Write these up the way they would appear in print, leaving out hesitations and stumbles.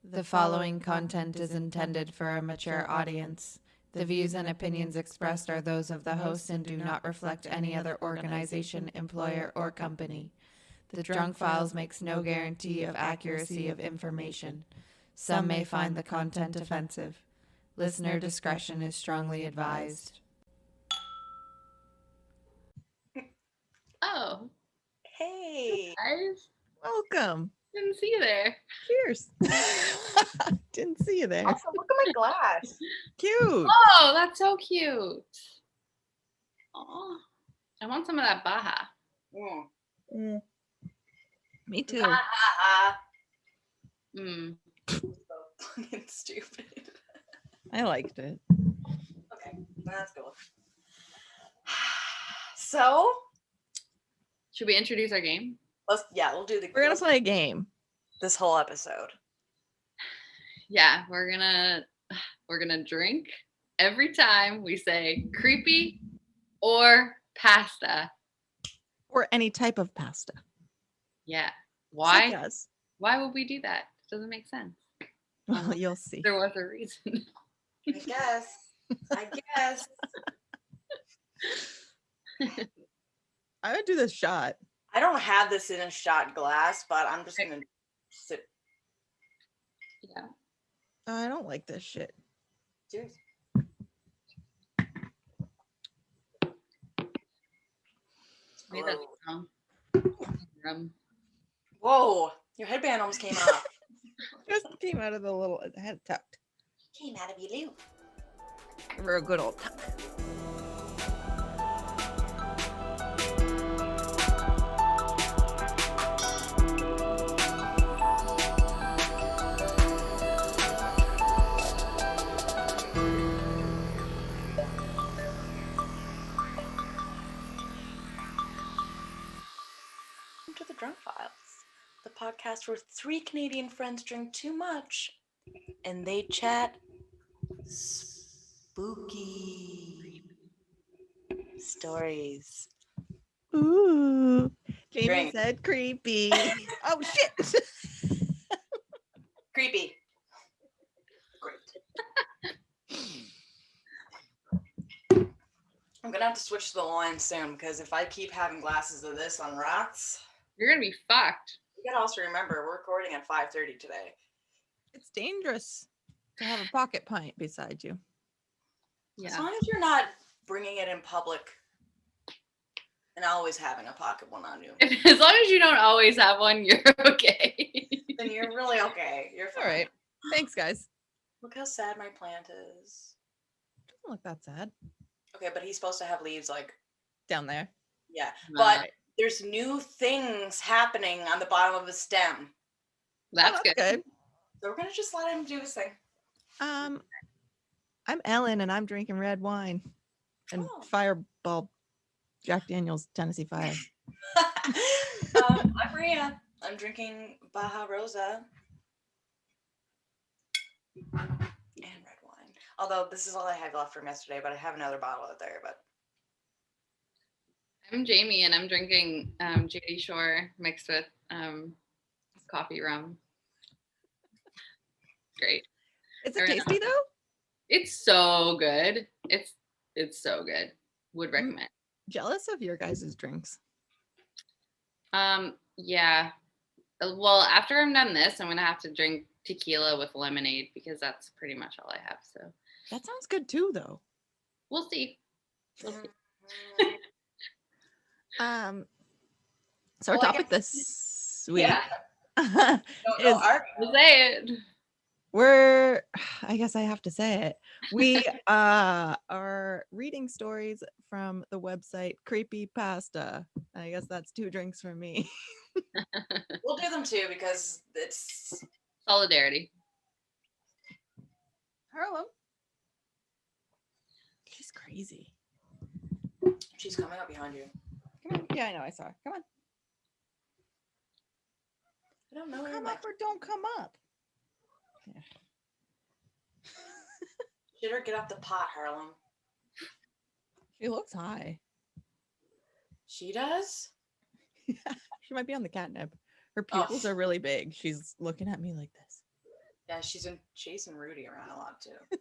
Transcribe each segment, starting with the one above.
The following content is intended for a mature audience. The views and opinions expressed are those of the host and do not reflect any other organization, employer, or company. The Drunk Files makes no guarantee of accuracy of information. Some may find the content offensive. Listener discretion is strongly advised. Oh, Hey, guys. Welcome. Didn't see you there. Cheers. Didn't see you there. also look at my glass. Cute. Oh, that's so cute. Oh, I want some of that Baja. Me too. Mm. Fucking stupid. I liked it. Okay, that's cool. So, Should we introduce our game? we'll do We're gonna play a game. this whole episode. Yeah, we're gonna drink every time we say creepy or pasta. Or any type of pasta. Yeah. Such Why? as. Why would we do that? It doesn't make sense. Well, you'll see. There was a reason. I guess. I would do this shot. I don't have this in a shot glass, but I'm just gonna sip. Yeah. I don't like this shit. Cheers. Maybe that's wrong. Whoa, your headband almost came off. Just came out of the little head tucked. Came out of your loop. For a good old tuck. To the Drunk Files, the podcast where 3 Canadian friends drink too much and they chat spooky stories. Ooh. Jamie Drink. said creepy. Oh shit. Creepy. Great. I'm gonna have to switch to the line soon because if I keep having glasses of this on rocks, You're gonna be fucked. you gotta also remember we're recording at 5:30 today. It's dangerous to have a pocket pint beside you. As Yeah. long as you're not bringing it in public and always having a pocket one on you, As long as you don't always have one, you're okay. then you're really okay. You're fine. All right. Thanks, guys. Look how sad my plant is. Doesn't look that sad. Okay, but he's supposed to have leaves like, Down there. yeah. Right. But there's new things happening on the bottom of his stem. That's good. Good. So we're gonna just let him do his thing. I'm Ellen and I'm drinking red wine and Oh. Fireball Jack Daniel's Tennessee Fire. I'm Maria. I'm drinking Baja Rosa and red wine. Although this is all I have left from yesterday, but I have another bottle out there. But I'm Jamie and I'm drinking JD Shore mixed with coffee rum. Great. Is it tasty though? It's so good. It's so good. Would recommend. Jealous of your guys' drinks. Yeah. Well, after I'm done this, I'm gonna have to drink tequila with lemonade because that's pretty much all I have. So That sounds good too though. we'll see. We'll see. So our Well, I topic this week yeah, is We'll say it. I guess I have to say it. We are reading stories from the website Creepypasta. I guess that's 2 drinks for me. we'll do them too because it's Solidarity. Harlem. She's crazy. she's coming up behind you. Come on. Yeah, I know. I saw her. Come on. I don't know. where Come my up or don't come up. Yeah. Should her get off the pot, Harlem? She looks high. She does. She might be on the catnip. Her pupils are really big. She's looking at me like this. Yeah, she's been chasing Rudy around a lot too.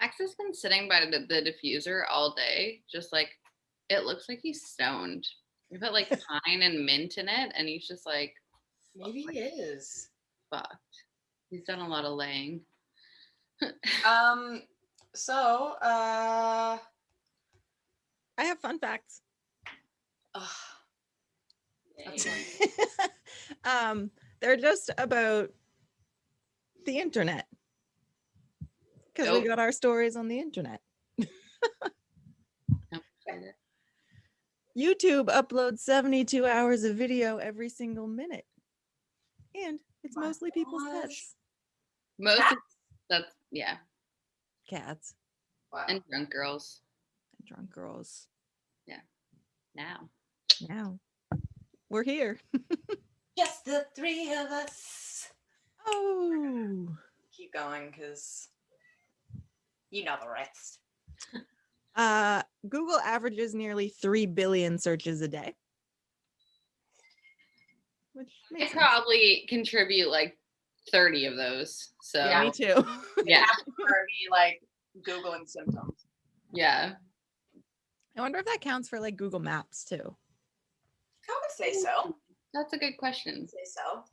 Max has been sitting by the diffuser all day, just like, it looks like he's stoned. We put like pine and mint in it, and he's just like, Maybe he is. fucked. He's done a lot of laying. So, I have fun facts. ugh, that's Yay. They're just about the internet. Because we Nope. got our stories on the internet. I'm excited. YouTube uploads 72 hours of video every single minute. And it's My mostly people's gosh. pets. Most of Cats? that's, yeah, Cats wow. and drunk girls and drunk girls. now. Now we're here. Just the three of us. Oh. Keep going, because you know the rest. Google averages nearly 3 billion searches a day. Which I makes sense. probably contribute like 30 of those. So Yeah, me too. yeah. For me, like Googling symptoms. Yeah. I wonder if that counts for like Google Maps too. I would say so. That's a good question. Say so.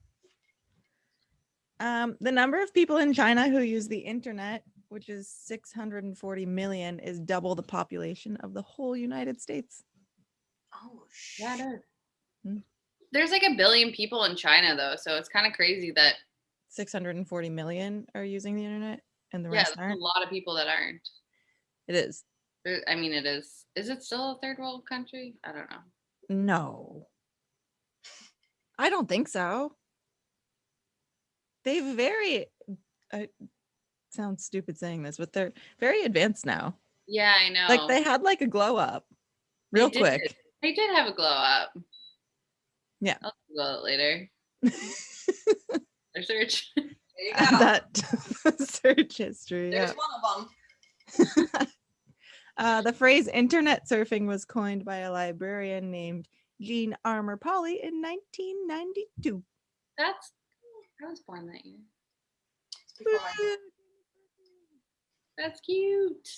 The number of people in China who use the internet, which is 640 million, is double the population of the whole United States. Oh Yeah, shit. it is. Hmm. There's like 1 billion people in China though, so it's kind of crazy that 640 million are using the internet and the yeah, rest there's a aren't. lot of people that aren't. It is. I mean, it is. Is it still a third world country? I don't know. No. I don't think so. They've very, sounds stupid saying this, but they're very advanced now. Yeah, I know. Like they had like a glow up real They did. quick. They did have a glow up. Yeah. I'll Google it later. Their search. There you Add go. that search history. There's Yeah. one of them. The phrase internet surfing was coined by a librarian named Jean Armour Polly in 1992. I was born that year. It's before my That's cute.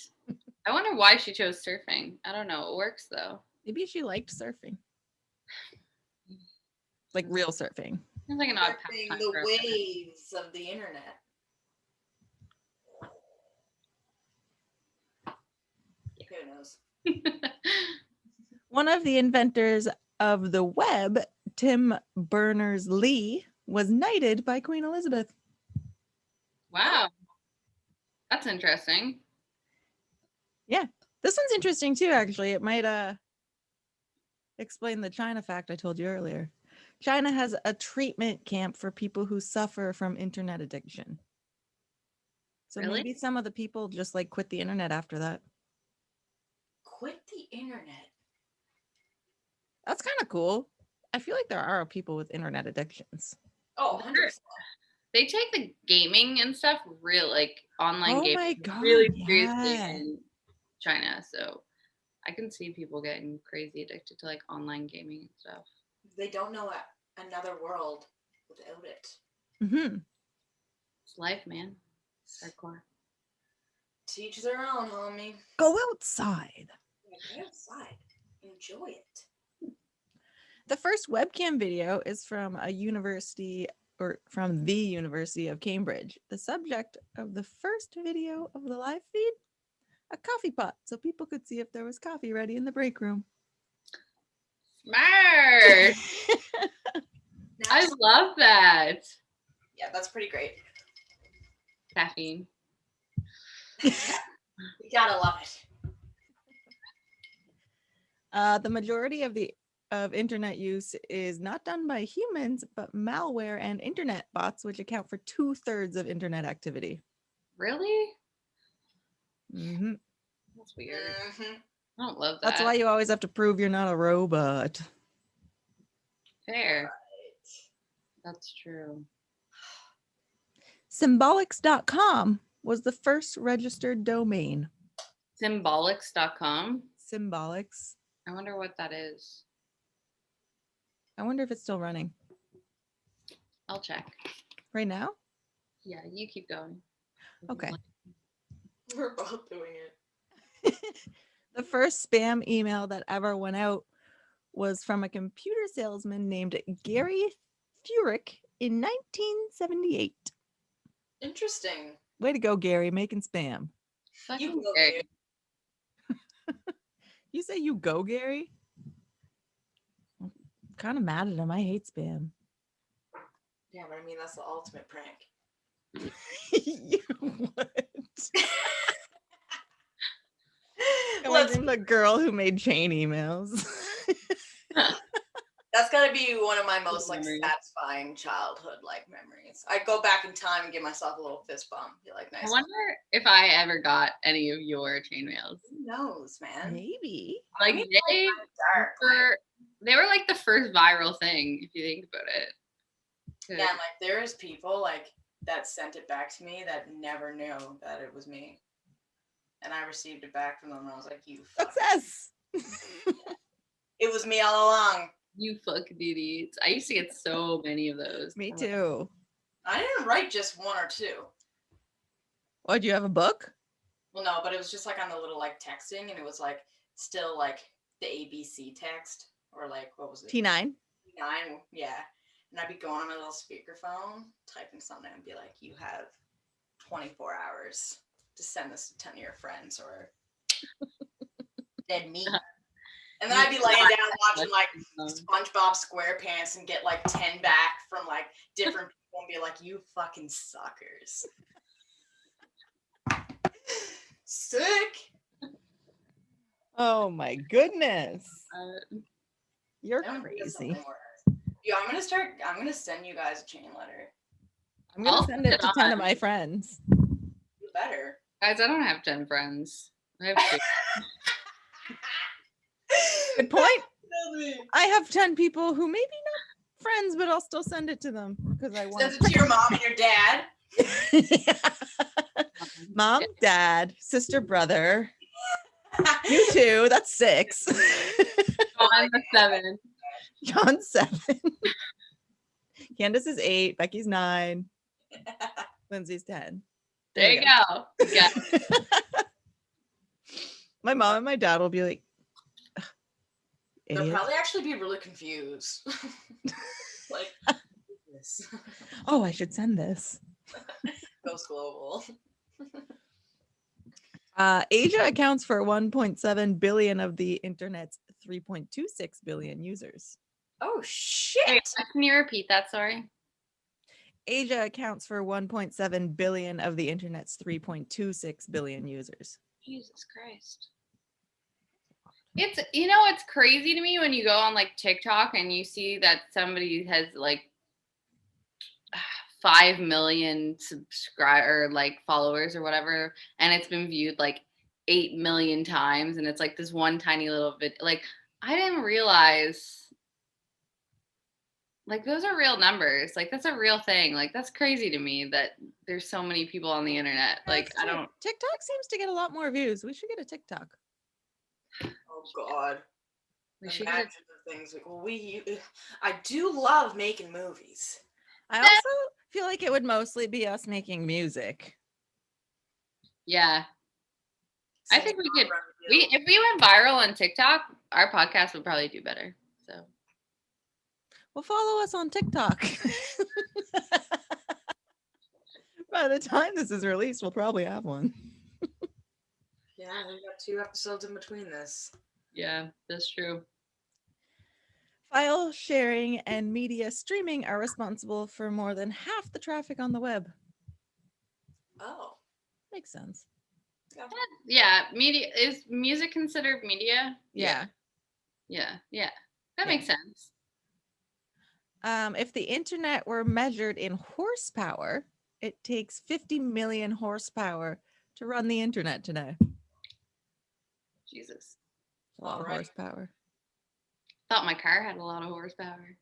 I wonder why she chose surfing. I don't know. It works though. Maybe she liked surfing. Like real surfing. Seems like an odd surfing pastime the for a waves of the internet. Who knows? woman. One of the inventors of the web, Tim Berners-Lee, was knighted by Queen Elizabeth. Wow. That's interesting. This one's interesting too, actually. It might explain the China fact I told you earlier. China has a treatment camp for people who suffer from internet addiction. So Really? maybe some of the people just like quit the internet after that. Quit the internet. That's kind of cool. I feel like there are people with internet addictions. Oh, 100%. They take the gaming and stuff real, like online Oh gaming, my God, really seriously yeah. in China. So I can see people getting crazy addicted to like online gaming and stuff. They don't know another world without it. Mm-hmm. It's life, man. It's hardcore. Teach their own, homie. Go outside. Yeah, go outside. Enjoy it. The first webcam video is from a university or from the University of Cambridge. The subject of the first video of the live feed, a coffee pot, so people could see if there was coffee ready in the break room. Smart. I love that. Yeah, that's pretty great. Caffeine. You gotta love it. The majority of internet use is not done by humans, but malware and internet bots, which account for 2/3 of internet activity. Really? Mm-hmm. That's weird. Mhm. I don't love that. That's why you always have to prove you're not a robot. Fair. That's true. Symbolics.com was the first registered domain. Symbolics.com. Symbolics. I wonder what that is. I wonder if it's still running I'll check. right now. Yeah, you keep going. Okay. We're both doing it. The first spam email that ever went out was from a computer salesman named Gary Furick in 1978. Interesting. Way to go, Gary, making spam. Fucking You go, Gary. Gabe. You say you go, Gary? I'm kind of mad at him. I hate spam. Yeah, but I mean, that's the ultimate prank. You would. Coming Let's, from the girl who made chain emails. that's gotta be one of my most like Memories. satisfying childhood like memories. I'd go back in time and give myself a little fist bump. Be like, I nice. wonder if I ever got any of your chain mails. Who knows, man? Maybe. Like mean, they Dark. they were like the first viral thing, if you think about it. Yeah, and like there's people like that sent it back to me that never knew that it was me. And I received it back from them and I was like, you fuck. Success. It was me all along. You fucking idiots. I used to get so many of those. Me too. I didn't write just one or two. Oh, do you have a book? Well, no, but it was just like on the little like texting and it was like still like the ABC text or like what was it? T9. T9, yeah. And I'd be going on my little speakerphone, typing something and be like, you have 24 hours to send this to 10 of your friends or dead meat. And then I'd be laying down watching like SpongeBob SquarePants and get like 10 back from like different people and be like, you fucking suckers. Sick. Oh my goodness. You're I'm gonna think of crazy. something worse. Yeah, I'm gonna send you guys a chain letter. I'm going I'll to send it put to it 10 on. of my friends. You better. Guys, I don't have 10 friends. I have 2. Good point. Definitely. I have 10 people who maybe not friends, but I'll still send it to them because I want Send it to your mom and your dad. Mom, dad, sister, brother. You two, that's 6. I'm the 7. John's 7. Candace is 8. Becky's 9. Lindsay's 10. There you go. Yeah. My mom and my dad will be like, They'll idiot. probably actually be really confused. Like, this Oh, I should send this. goes global. Asia accounts for 1.7 billion of the internet's 3.26 billion users. Oh shit! Wait, can you repeat that? Sorry. Asia accounts for 1.7 billion of the internet's 3.26 billion users. Jesus Christ. It's crazy to me when you go on like TikTok and you see that somebody has like 5 million subscriber like followers or whatever, and it's been viewed like 8 million times, and it's like this one tiny little bit. Like I didn't realize like those are real numbers. Like that's a real thing. Like that's crazy to me that there's so many people on the internet. Like I don't. TikTok seems to get a lot more views. We should get a TikTok. Oh god! We should Imagine the things. I do love making movies. I also feel like it would mostly be us making music. Yeah. I think we could. Run If we went viral on TikTok, our podcast would probably do better. So Well, follow us on TikTok. By the time this is released, we'll probably have one. Yeah, we've got 2 episodes in between this. yeah, that's true. File sharing and media streaming are responsible for more than half the traffic on the web. Oh. Makes sense. Yeah, media is music considered media? Yeah. Yeah. That Yeah. makes sense. If the internet were measured in horsepower, it takes 50 million horsepower to run the internet today. Jesus. A lot of Alright. horsepower. Thought my car had a lot of horsepower.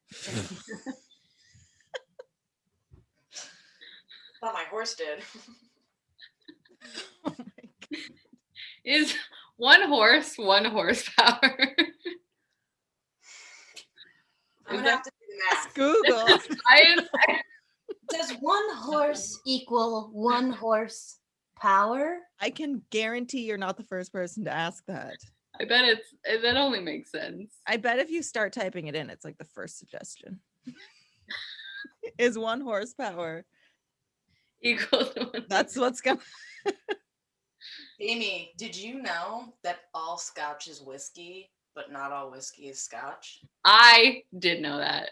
Thought my horse did. Oh my God. Is one horse 1 horsepower? I'm gonna have to do the math. Google. Science. Does one horse equal one horse power? I can guarantee you're not the first person to ask that. I bet that only makes sense. I bet if you start typing it in, it's like the first suggestion. Is 1 horsepower. Equal to one. That's what's going. Amy, did you know that all Scotch is whiskey, but not all whiskey is Scotch? I did know that.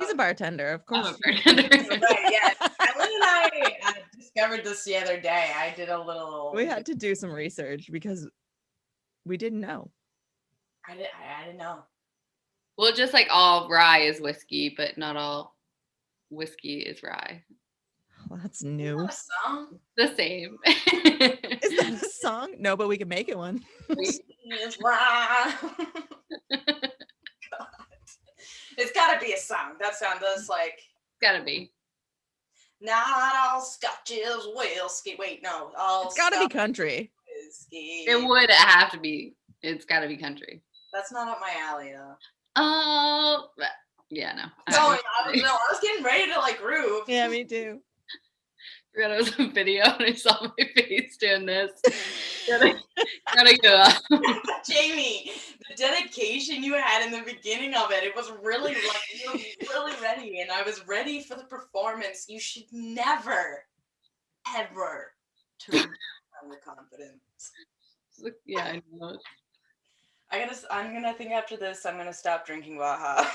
She's a bartender, of I'm course. a bartender. Right, yeah. Ellen and I discovered this the other day. I did a little. We had to do some research because we didn't know. I didn't know. Well, just like all rye is whiskey, but not all whiskey is rye. Well, that's Isn't new. that a song? The same. Is that a song? No, but we can make it one. It's rye. God. It's gotta be a song. That sounds just like Gotta be. not all Scotch is whiskey. Wait, no, all It's got to be Scotch country. is whiskey. It would have to be. It's gotta be country. That's not up my alley though. Oh, yeah, no. I was getting ready to like groove. Yeah, me too. Forgot it was a video and I saw my face doing this. Gotta go. Jamie, the dedication you had in the beginning of it, it was really like you were really ready, and I was ready for the performance. You should never, ever turn on the confidence. Yeah, I know. I'm gonna think after this. I'm gonna stop drinking Baja.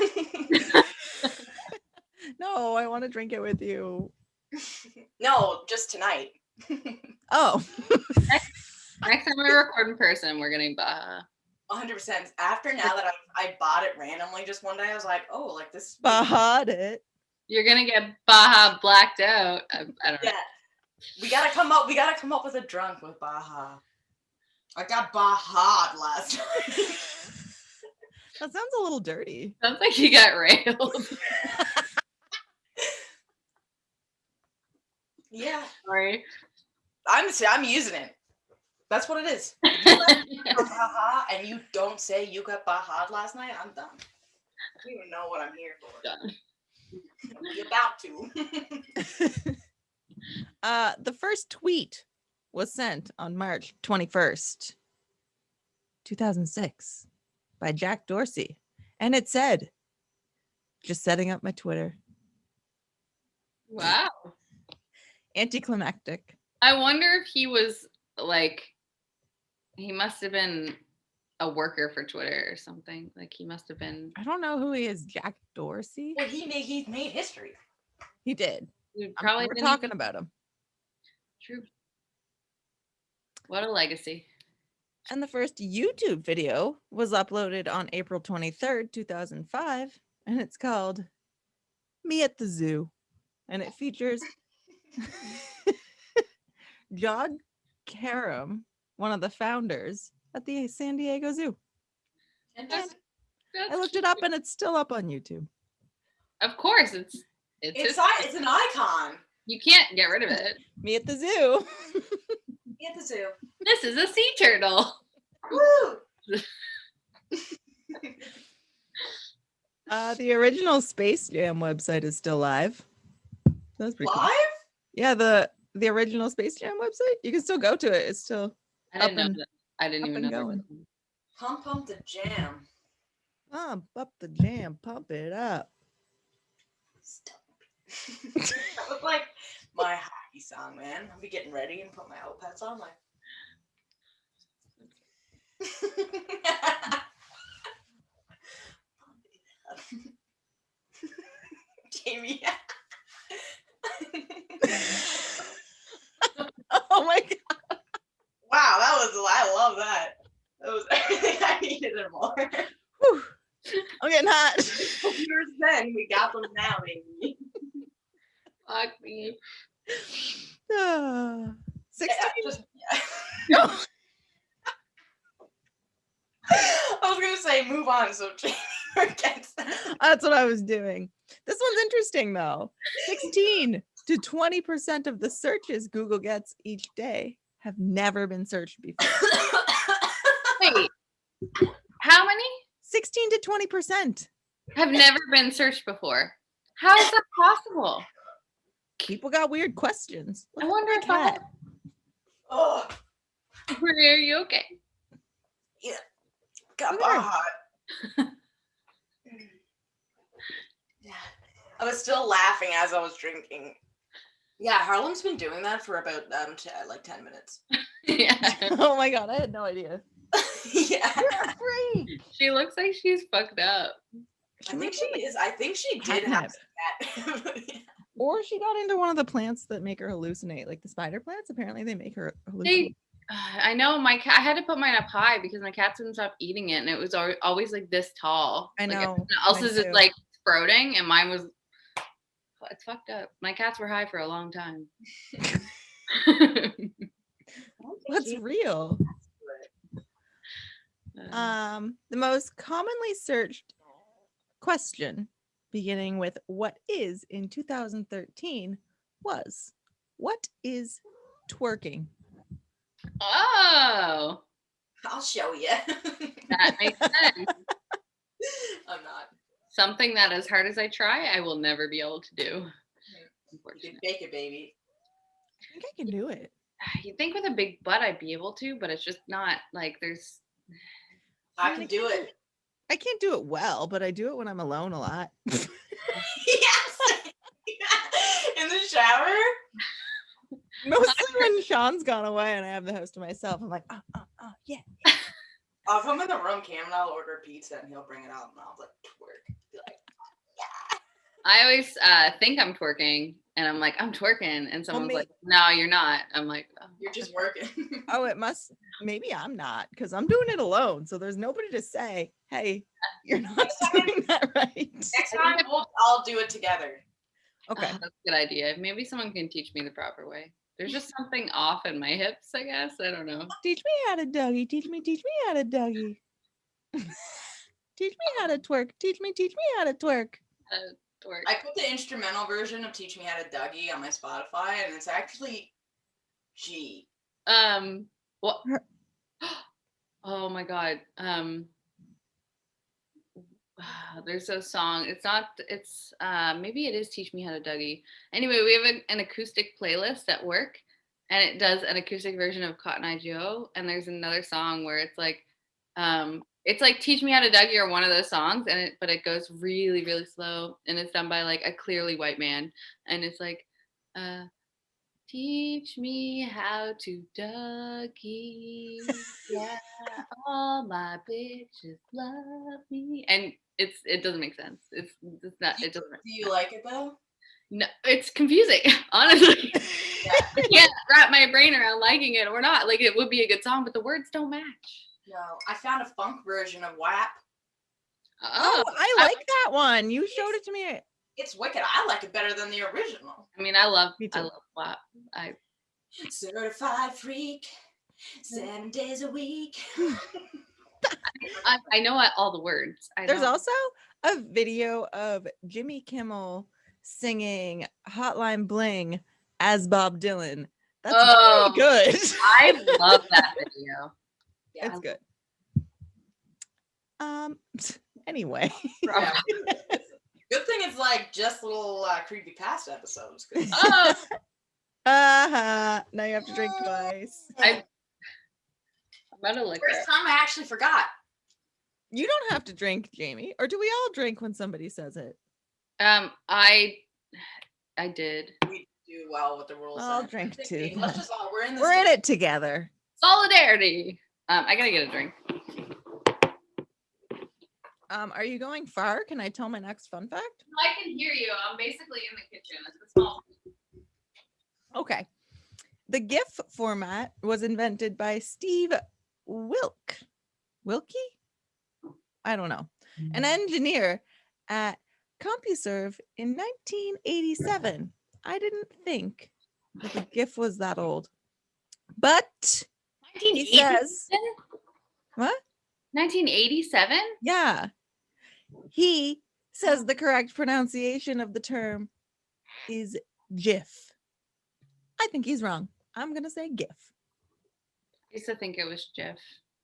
No, I want to drink it with you. No, just tonight. Oh, Next time we record in person, we're getting Baja. 100%. After now that I bought it randomly just one day, I was like, oh, like this. Bahad it. You're gonna get Baja blacked out. I don't know. Yeah, we gotta come up with a drunk with Baja. I got Baja last night. That sounds a little dirty. Sounds like you got railed. Yeah, Sorry. I'm using it. That's what it is. If you like Baja and you don't say you got Baja last night, I'm done. I don't even know what I'm here for. Done. I'm about to. The first tweet was sent on March 21st, 2006 by Jack Dorsey. And it said, just setting up my Twitter. Wow. Anticlimactic. I wonder if he was like, he must have been a worker for Twitter or something. Like he must have been. I don't know who he is. Jack Dorsey? Well, he's made history. He did. Probably We're didn't talking even- about him. True. What a legacy. And the first YouTube video was uploaded on April 23rd, 2005. And it's called Me at the Zoo. And it features John Karam, one of the founders at the San Diego Zoo. Fantastic. I looked it up and it's still up on YouTube. Of course, it's It's an icon. you can't get rid of it. Me at the Zoo. Me at the zoo. This is a sea turtle. Woo! The original Space Jam website is still live. That's pretty cool. Live? Yeah, the original Space Jam website. You can still go to it. It's still I didn't Up know and- that. I didn't up even and know. going. Pump the jam. pump up the jam, pump it up. That was like my hockey song, man. I'll be getting ready and put my outfits on, like. Jamie. Oh my god. Wow, I love that. That was everything I needed and more. Whew. I'm getting hot. Yours then, we got them now, baby. Fuck me. 16. Yeah. I was gonna say move on, so Jamie forgets that. That's what I was doing. This one's interesting though. 16 to 20% of the searches Google gets each day have never been searched before. Wait, how many 16 to 20%. have never been searched before? How is that possible? People got weird questions. I Look at wonder my if I cat. Oh, Are you okay? yeah. Got Look at her. hot. Yeah. I was still laughing as I was drinking. Yeah, Harlem's been doing that for about like 10 minutes. Yeah. Oh my god, I had no idea. Yeah. You're a freak. She looks like she's fucked up. I think she is. I think she did have some cat. Or she got into one of the plants that make her hallucinate, like the spider plants. Apparently, they make her hallucinate. They, I know my cat. I had to put mine up high because my cats wouldn't stop eating it, and it was always like this tall. I Like, know, everyone else's mine is too. like sprouting, and mine was. It's fucked up. My cats were high for a long time. What's real? The most commonly searched question, beginning with "what is" in 2013, was "what is twerking?" Oh, I'll show you. that makes sense. I'm not. Something that, as hard as I try, I will never be able to do. You can Unfortunately. bake it, baby. I think I can do it. You'd think with a big butt I'd be able to, but it's just not like there's. I can do it. I can't do it well, but I do it when I'm alone a lot. Yes. In the shower. Mostly when Sean's gone away and I have the house to myself. I'm like, yeah. If I'm in the room, Cam and I'll order pizza and he'll bring it out and I'll like twerk. Be like, I always think I'm twerking, and I'm like, I'm twerking, and someone's me- like, no, you're not. I'm like, oh. you're just working. Oh, it must. Maybe I'm not, because I'm doing it alone. So there's nobody to say, hey, you're not doing that right. Next time we'll all do it together. Okay. That's a good idea. Maybe someone can teach me the proper way. There's just something off in my hips, I guess. I don't know. Teach me how to Dougie. Teach me how to Dougie. Teach me how to twerk. Teach me how to twerk. Twerk. I put the instrumental version of Teach Me How to Dougie on my Spotify and it's actually G. What? Oh my god. There's a song. It's maybe it is Teach Me How to Dougie. Anyway, we have an acoustic playlist at work, and it does an acoustic version of Cotton Eye Joe, and there's another song where it's like Teach Me How to Dougie or one of those songs, but it goes really, really slow, and it's done by like a clearly white man, and it's like teach me how to Dougie. Yeah, all my bitches love me. And it doesn't make sense. It's not. It doesn't. Do you like it though? No, it's confusing. Honestly, I can't wrap my brain around liking it or not. Like it would be a good song, but the words don't match. No, I found a funk version of WAP. Oh, I like that one. You showed it to me. It's wicked. I like it better than the original. I mean, I love Me too. WAP. Certified freak, 7 days a week. I know all the words. There's also a video of Jimmy Kimmel singing Hotline Bling as Bob Dylan. That's very good. I love that video. Yeah, It's good. Anyway. Yeah. Good thing it's like just little creepy past episodes. Now you have to drink twice. I'm about to lick First it. time I actually forgot. You don't have to drink, Jamie. Or do we all drink when somebody says it? I did. We do well with the rules. I'll then. drink I think too. Let's just all we're in this. We're in together. it together. Solidarity. I gotta get a drink. Are you going far? Can I tell my next fun fact? I can hear you. I'm basically in the kitchen. It's a small. Okay. The GIF format was invented by Steve Wilkie? I don't know. An engineer at CompuServe in 1987. I didn't think that the GIF was that old. But he says, what? 1987? Yeah. He says the correct pronunciation of the term is GIF. I think he's wrong. I'm going to say GIF. I used to think it was Jeff.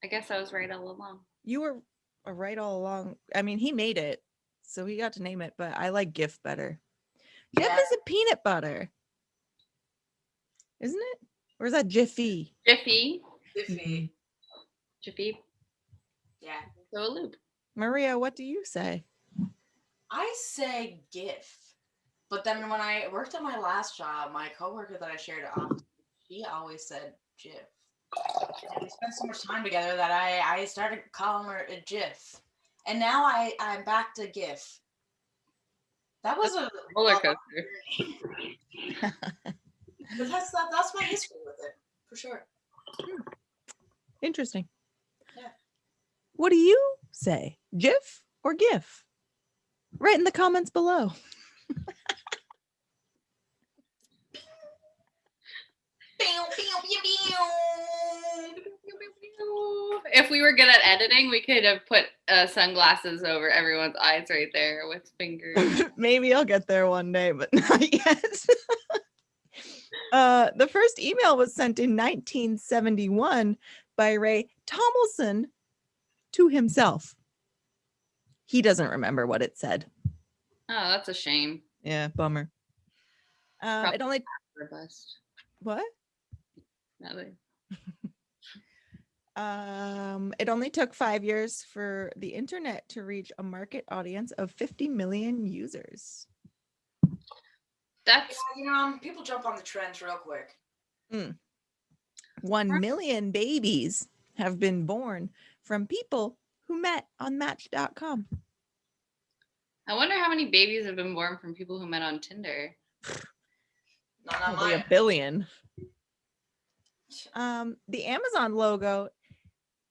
I guess I was right all along. You were right all along. I mean, he made it, so he got to name it, but I like GIF better. GIF Yeah. is a peanut butter. isn't it? Or is that Jiffy? Jiffy. Iffy. Jiffy. Yeah. So a loop. Maria, what do you say? I say GIF. But then when I worked at my last job, my coworker that I shared it office, she always said GIF. And we spent so much time together that I started calling her a GIF. And now I'm back to GIF. That was a Roller long coaster. journey. But that's my history with it, for sure. Interesting. Yeah. What do you say? GIF or GIF? Write in the comments below. If we were good at editing, we could have put sunglasses over everyone's eyes right there with fingers. Maybe I'll get there one day, but not yet. The first email was sent in 1971 by Ray Tomlinson to himself. He doesn't remember what it said. Oh, that's a shame. Yeah, bummer. It only Robust. what? Nothing. It only took 5 years for the internet to reach a market audience of 50 million users. That's People jump on the trends real quick. 1 million babies have been born from people who met on Match.com. I wonder how many babies have been born from people who met on Tinder. Not on Probably mine. a billion. The Amazon logo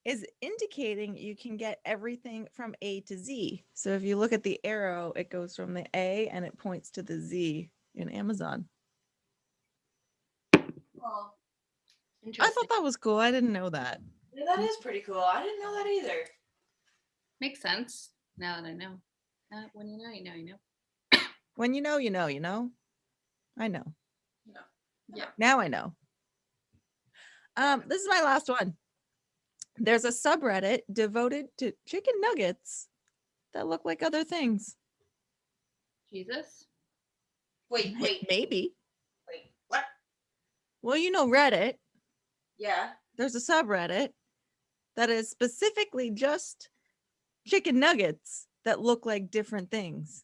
is indicating you can get everything from A to Z. So if you look at the arrow, it goes from the A and it points to the Z in Amazon. Well, I Interesting. thought that was cool. I didn't know that. yeah, that is pretty cool. I didn't know that either. Makes sense now that I know. When you know, you know, you know. When you know, you know, you know. I know. No. Yeah. Now I know. This is my last one. There's a subreddit devoted to chicken nuggets that look like other things. Jesus. Wait. Maybe. What? Well, you know Reddit. Yeah. There's a subreddit that is specifically just chicken nuggets that look like different things.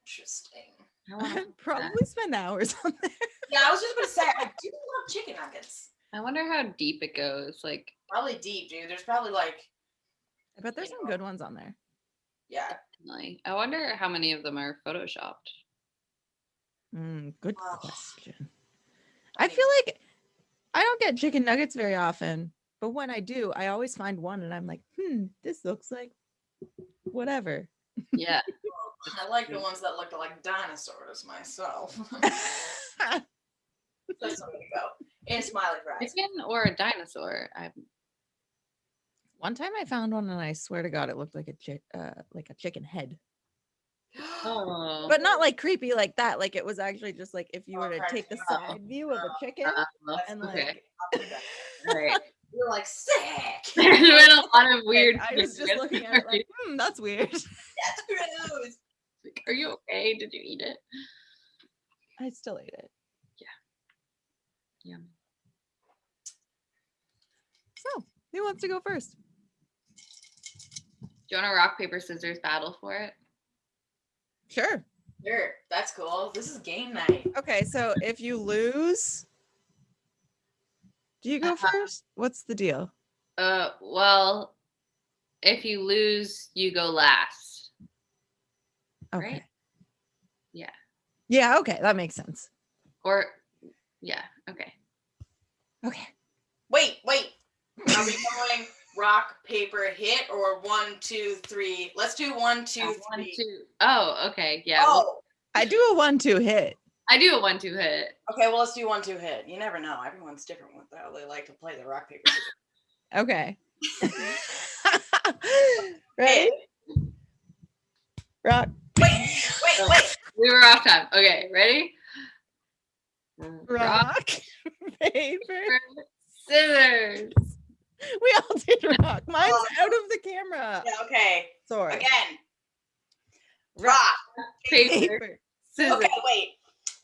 Interesting. I wanna- I'd probably spend hours on there. Yeah, I was just gonna say I do love chicken nuggets. I wonder how deep it goes. Like, Probably deep, dude. There's probably like, But there's some good ones on there. yeah. I wonder how many of them are photoshopped. Good Wow. question. I feel like I don't get chicken nuggets very often, but when I do, I always find one and I'm like, this looks like whatever. Yeah. I like the ones that look like dinosaurs myself. That's the way to go. And smiley fries. Chicken or a dinosaur. One time I found one and I swear to God, it looked like a chicken head, Oh. but not like creepy like that. Like it was actually just like if you were to take the Oh. side view of a chicken and Okay. like Right. You're like sick. There's been a lot of weird. I was just looking at it like, that's weird. That's gross. Like, are you okay? Did you eat it? I still ate it. Yum. So who wants to go first? Do you want a rock, paper, scissors battle for it? Sure. Sure, that's cool. This is game night. Okay, so if you lose, do you go first? What's the deal? Well, if you lose, you go last. Okay. Right? Yeah. Yeah, okay, that makes sense. Or, yeah, okay. Okay. Wait. Are we going rock, paper, hit, or 1, 2, 3? Let's do 1, 2, 3. 1, 2. Oh, okay. Yeah. Oh, I do a 1-2 hit. I do a 1, 2 hit. okay. Well, let's do 1, 2 hit. You never know. Everyone's different with how they like to play the rock, paper, scissors. Okay. Ready? Rock. Wait. We were off time. Okay, ready? Rock. Paper. Scissors. We all did rock. Mine's out of the camera. Yeah, okay. Sorry. Again. Rock. Paper. Paper. Scissors. Okay, wait.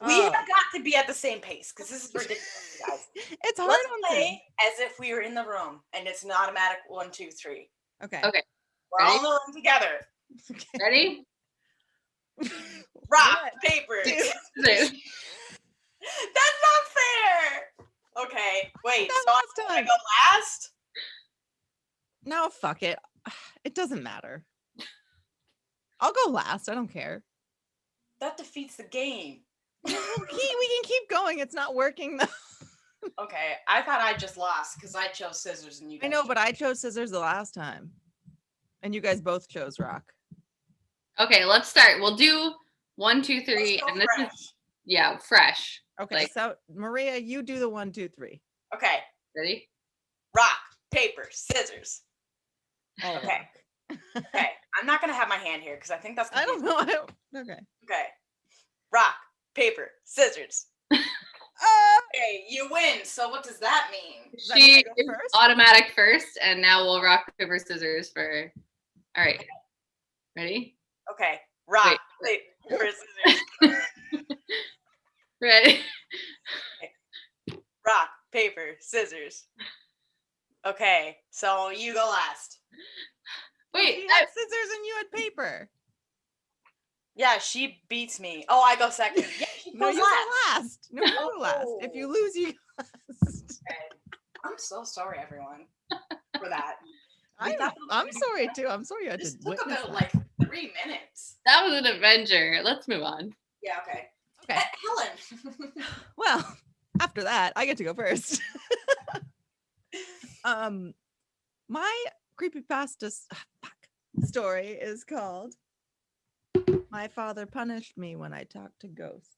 We have got to be at the same pace because this is ridiculous, you guys. It's hard Let's on play as if we were in the room and it's an automatic 1, 2, 3. Okay. Okay. We're all in the room together. Ready? Rock, paper. Scissors. That's not fair. Okay, wait. That So last I time. go last? No, fuck it. It doesn't matter. I'll go last. I don't care. That defeats the game. We can keep going. It's not working though. Okay, I thought I just lost because I chose scissors and you guys I know, chose- but I chose scissors the last time. And you guys both chose rock. Okay, let's start. We'll do 1, 2, 3, Let's go and this fresh. is fresh. Okay, Like- so Maria, you do the 1, 2, 3. Okay, Ready? rock, paper, scissors. Oh, Okay. Okay, I'm not gonna have my hand here because I think that's I don't confusing. know. Okay. Okay, rock, paper, scissors. Okay, you win. So what does that mean? Does that mean I She go is first? automatic first, and now we'll rock, paper, scissors for. All right. Ready? Okay, rock, paper, scissors. Ready? Rock, paper, scissors. Okay, so you go last. Wait, She had scissors and you had paper. Yeah, she beats me. Oh, I go second. Yeah, she No, goes you last. go last. No, you go last. If you lose, you go last. Okay. I'm so sorry, everyone, for that. I'm sorry too. I'm sorry you had This to took witness about that. like 3 minutes. that was an adventure. Let's move on. Yeah, okay. Okay. Helen. Well, after that, I get to go first. My creepypasta story is called "My Father Punished Me When I Talked to Ghosts."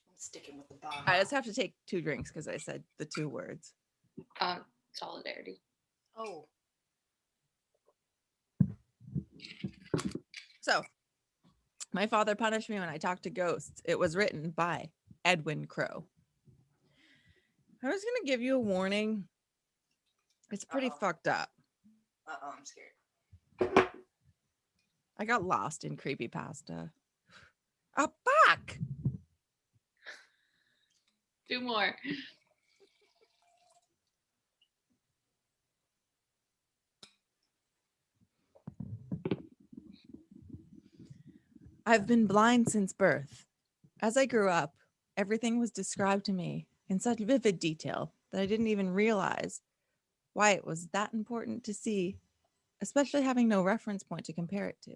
I'm sticking with the bomb. I just have to take 2 drinks because I said the 2 words. Solidarity. Oh. So, "My Father Punished Me When I Talked to Ghosts." It was written by Edwin Crow. I was going to give you a warning. It's pretty Uh-oh. fucked up. Uh-oh, I'm scared. I got lost in creepypasta. Oh, fuck! 2 more. I've been blind since birth. As I grew up, everything was described to me in such vivid detail that I didn't even realize why it was that important to see, especially having no reference point to compare it to.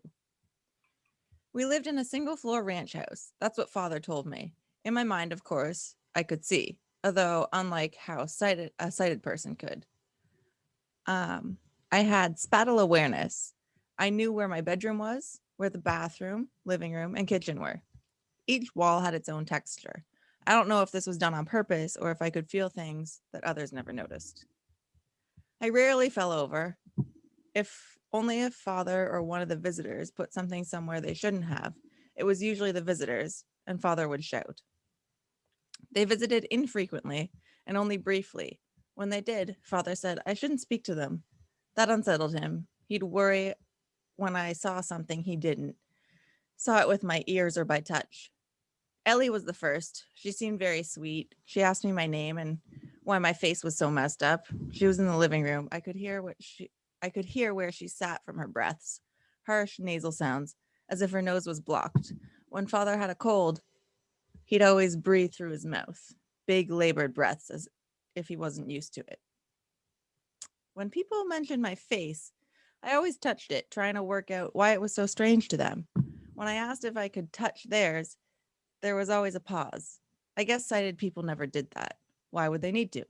We lived in a single-floor ranch house. That's what Father told me. In my mind, of course, I could see, although unlike how a sighted person could. I had spatial awareness. I knew where my bedroom was, where the bathroom, living room, and kitchen were. Each wall had its own texture. I don't know if this was done on purpose or if I could feel things that others never noticed. I rarely fell over, only if Father or one of the visitors put something somewhere they shouldn't have. It was usually the visitors, and Father would shout. They visited infrequently and only briefly. When they did, Father said I shouldn't speak to them. That unsettled him. He'd worry when I saw something he didn't. Saw it with my ears or by touch. Ellie was the first. She seemed very sweet. She asked me my name and why my face was so messed up. She was in the living room. I could hear where she sat from her breaths, harsh nasal sounds, as if her nose was blocked. When Father had a cold, he'd always breathe through his mouth, big labored breaths as if he wasn't used to it. When people mentioned my face, I always touched it, trying to work out why it was so strange to them. When I asked if I could touch theirs, there was always a pause. I guess sighted people never did that. Why would they need to?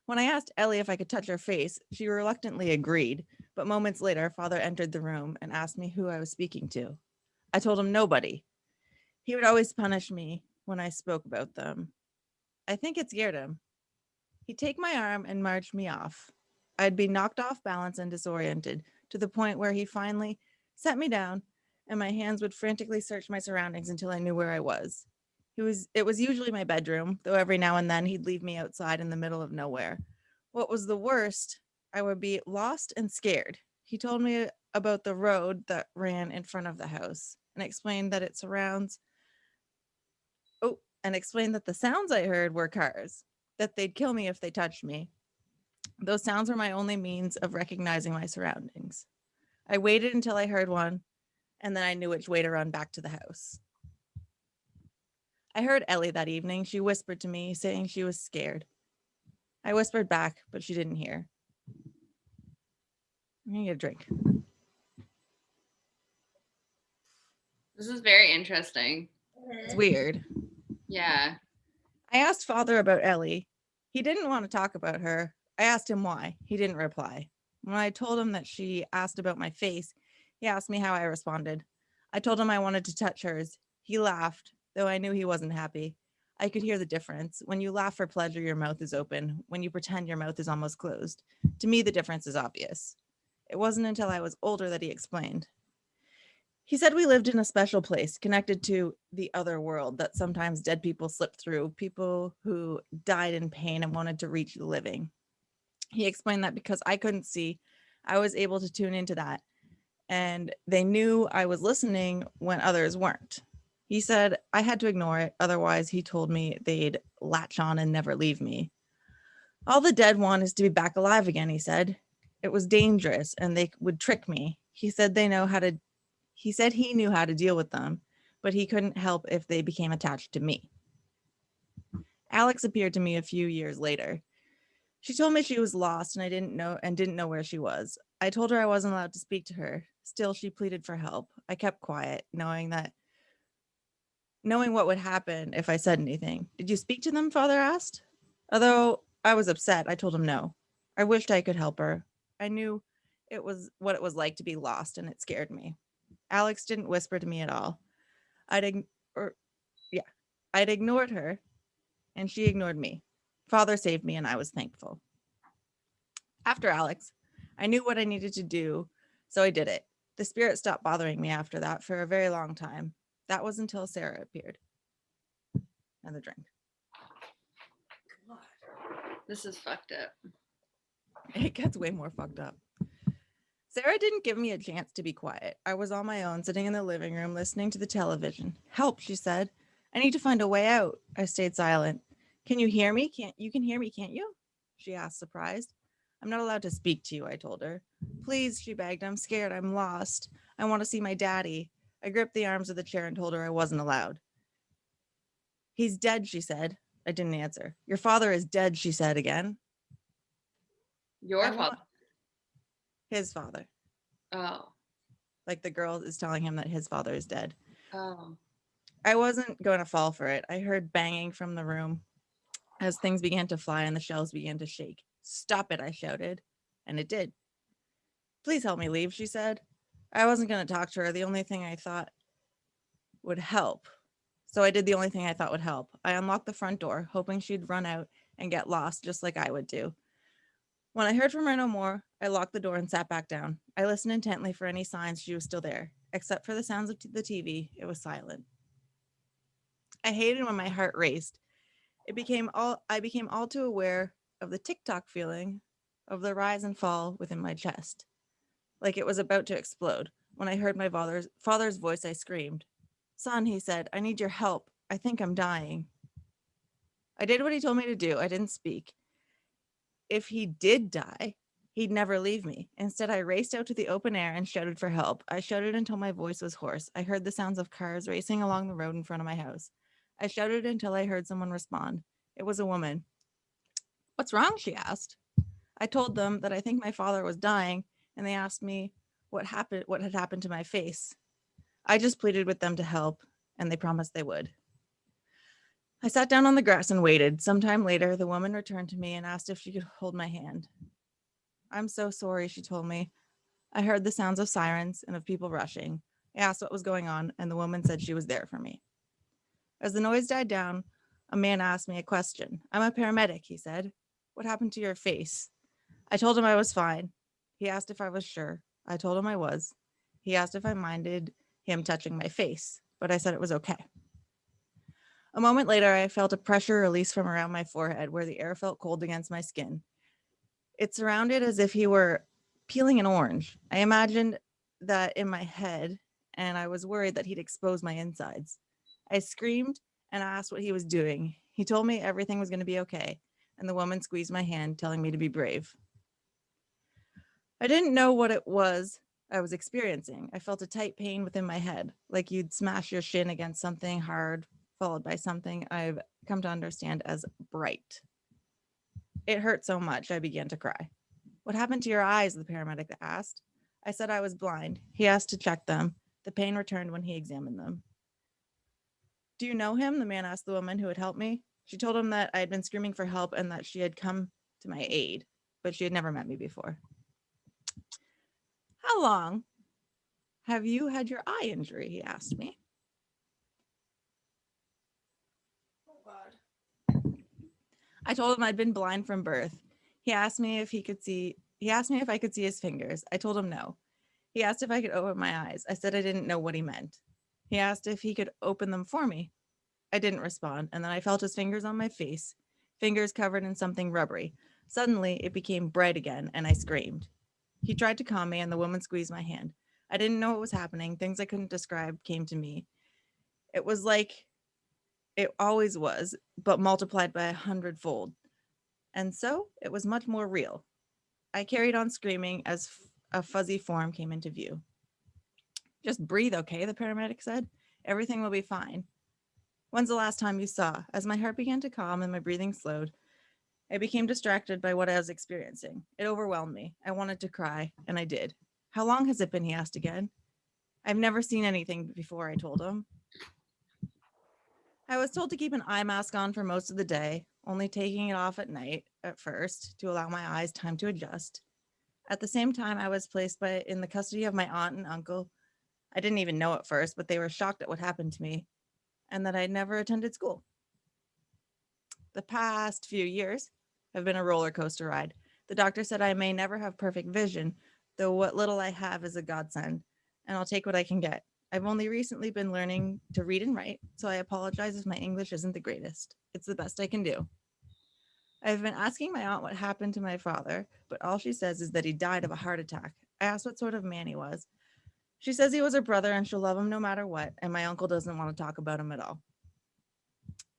When I asked Ellie if I could touch her face, she reluctantly agreed, but moments later, Father entered the room and asked me who I was speaking to. I told him nobody. He would always punish me when I spoke about them. I think it scared him. He'd take my arm and march me off. I'd be knocked off balance and disoriented to the point where he finally set me down and my hands would frantically search my surroundings until I knew where I was. It was usually my bedroom, though every now and then he'd leave me outside in the middle of nowhere. What was the worst, I would be lost and scared. He told me about the road that ran in front of the house. and explained that the sounds I heard were cars, that they'd kill me if they touched me. Those sounds were my only means of recognizing my surroundings. I waited until I heard one, and then I knew which way to run back to the house. I heard Ellie that evening. She whispered to me, saying she was scared. I whispered back, but she didn't hear. I'm gonna get a drink. This is very interesting. It's weird. Yeah. I asked Father about Ellie. He didn't want to talk about her. I asked him why. He didn't reply. When I told him that she asked about my face, he asked me how I responded. I told him I wanted to touch hers. He laughed, though I knew he wasn't happy. I could hear the difference. When you laugh for pleasure, your mouth is open. When you pretend, your mouth is almost closed. To me, the difference is obvious. It wasn't until I was older that he explained. He said we lived in a special place connected to the other world that sometimes dead people slipped through, people who died in pain and wanted to reach the living. He explained that because I couldn't see, I was able to tune into that, and they knew I was listening when others weren't. He said I had to ignore it, otherwise he told me they'd latch on and never leave me. All the dead want is to be back alive again, he said. It was dangerous and they would trick me. He said he knew how to deal with them, but he couldn't help if they became attached to me. Alex appeared to me a few years later. She told me she was lost and I didn't know where she was. I told her I wasn't allowed to speak to her. Still, she pleaded for help. I kept quiet, knowing what would happen if I said anything. Did you speak to them? Father asked. Although I was upset, I told him no. I wished I could help her. I knew what it was like to be lost, and it scared me. Alex didn't whisper to me at all. I'd ignored her, and she ignored me. Father saved me, and I was thankful. After Alex, I knew what I needed to do, so I did it. The spirit stopped bothering me after that for a very long time. That was until Sarah appeared. Another drink. God. This is fucked up. It gets way more fucked up. Sarah didn't give me a chance to be quiet. I was on my own, sitting in the living room, listening to the television. Help, she said. I need to find a way out. I stayed silent. Can you hear me? You can hear me, can't you? She asked, surprised. I'm not allowed to speak to you, I told her. Please, she begged. I'm scared. I'm lost. I want to see my daddy. I gripped the arms of the chair and told her I wasn't allowed. He's dead, she said. I didn't answer. Your father is dead, she said again. Your father. His father. Oh. Like the girl is telling him that his father is dead. Oh. I wasn't going to fall for it. I heard banging from the room as things began to fly and the shelves began to shake. Stop it, I shouted. And it did. Please help me leave, she said. I wasn't going to talk to her. The only thing I thought would help. So I did the only thing I thought would help. I unlocked the front door, hoping she'd run out and get lost just like I would do. When I heard from her no more, I locked the door and sat back down. I listened intently for any signs she was still there. Except for the sounds of the TV, it was silent. I hated when my heart raced. I became all too aware of the tick-tock feeling of the rise and fall within my chest. Like it was about to explode. When I heard my father's voice, I screamed. Son, he said, I need your help. I think I'm dying. I did what he told me to do. I didn't speak. If he did die, he'd never leave me. Instead, I raced out to the open air and shouted for help. I shouted until my voice was hoarse. I heard the sounds of cars racing along the road in front of my house. I shouted until I heard someone respond. It was a woman. What's wrong? She asked. I told them that I think my father was dying, and they asked me what had happened to my face. I just pleaded with them to help, and they promised they would. I sat down on the grass and waited. Sometime later, the woman returned to me and asked if she could hold my hand. I'm so sorry, she told me. I heard the sounds of sirens and of people rushing. I asked what was going on, and the woman said she was there for me. As the noise died down, a man asked me a question. I'm a paramedic, he said. What happened to your face? I told him I was fine. He asked if I was sure. I told him I was. He asked if I minded him touching my face, but I said it was okay. A moment later, I felt a pressure release from around my forehead where the air felt cold against my skin. It surrounded as if he were peeling an orange. I imagined that in my head and I was worried that he'd expose my insides. I screamed and asked what he was doing. He told me everything was going to be okay, and the woman squeezed my hand, telling me to be brave. I didn't know what it was I was experiencing. I felt a tight pain within my head, like you'd smash your shin against something hard, followed by something I've come to understand as bright. It hurt so much, I began to cry. What happened to your eyes? The paramedic asked. I said I was blind. He asked to check them. The pain returned when he examined them. Do you know him? The man asked the woman who had helped me. She told him that I had been screaming for help and that she had come to my aid, but she had never met me before. How long have you had your eye injury? He asked me. Oh God. I told him I'd been blind from birth. He asked me if I could see his fingers. I told him no. He asked if I could open my eyes. I said I didn't know what he meant. He asked if he could open them for me. I didn't respond, and then I felt his fingers on my face, fingers covered in something rubbery. Suddenly, it became bright again, and I screamed. He tried to calm me, and the woman squeezed my hand. I didn't know what was happening. Things I couldn't describe came to me. It was like it always was, but multiplied by 100-fold. And so it was much more real. I carried on screaming as a fuzzy form came into view. Just breathe, okay? The paramedic said. Everything will be fine. When's the last time you saw? As my heart began to calm and my breathing slowed, I became distracted by what I was experiencing. It overwhelmed me. I wanted to cry, and I did. How long has it been? He asked again. I've never seen anything before, I told him. I was told to keep an eye mask on for most of the day, only taking it off at night at first to allow my eyes time to adjust. At the same time, I was placed in the custody of my aunt and uncle. I didn't even know at first, but they were shocked at what happened to me and that I'd never attended school. The past few years have been a roller coaster ride. The doctor said I may never have perfect vision, though what little I have is a godsend, and I'll take what I can get. I've only recently been learning to read and write, so I apologize if my English isn't the greatest. It's the best I can do. I've been asking my aunt what happened to my father, but all she says is that he died of a heart attack. I asked what sort of man he was. She says he was her brother and she'll love him no matter what, and my uncle doesn't want to talk about him at all.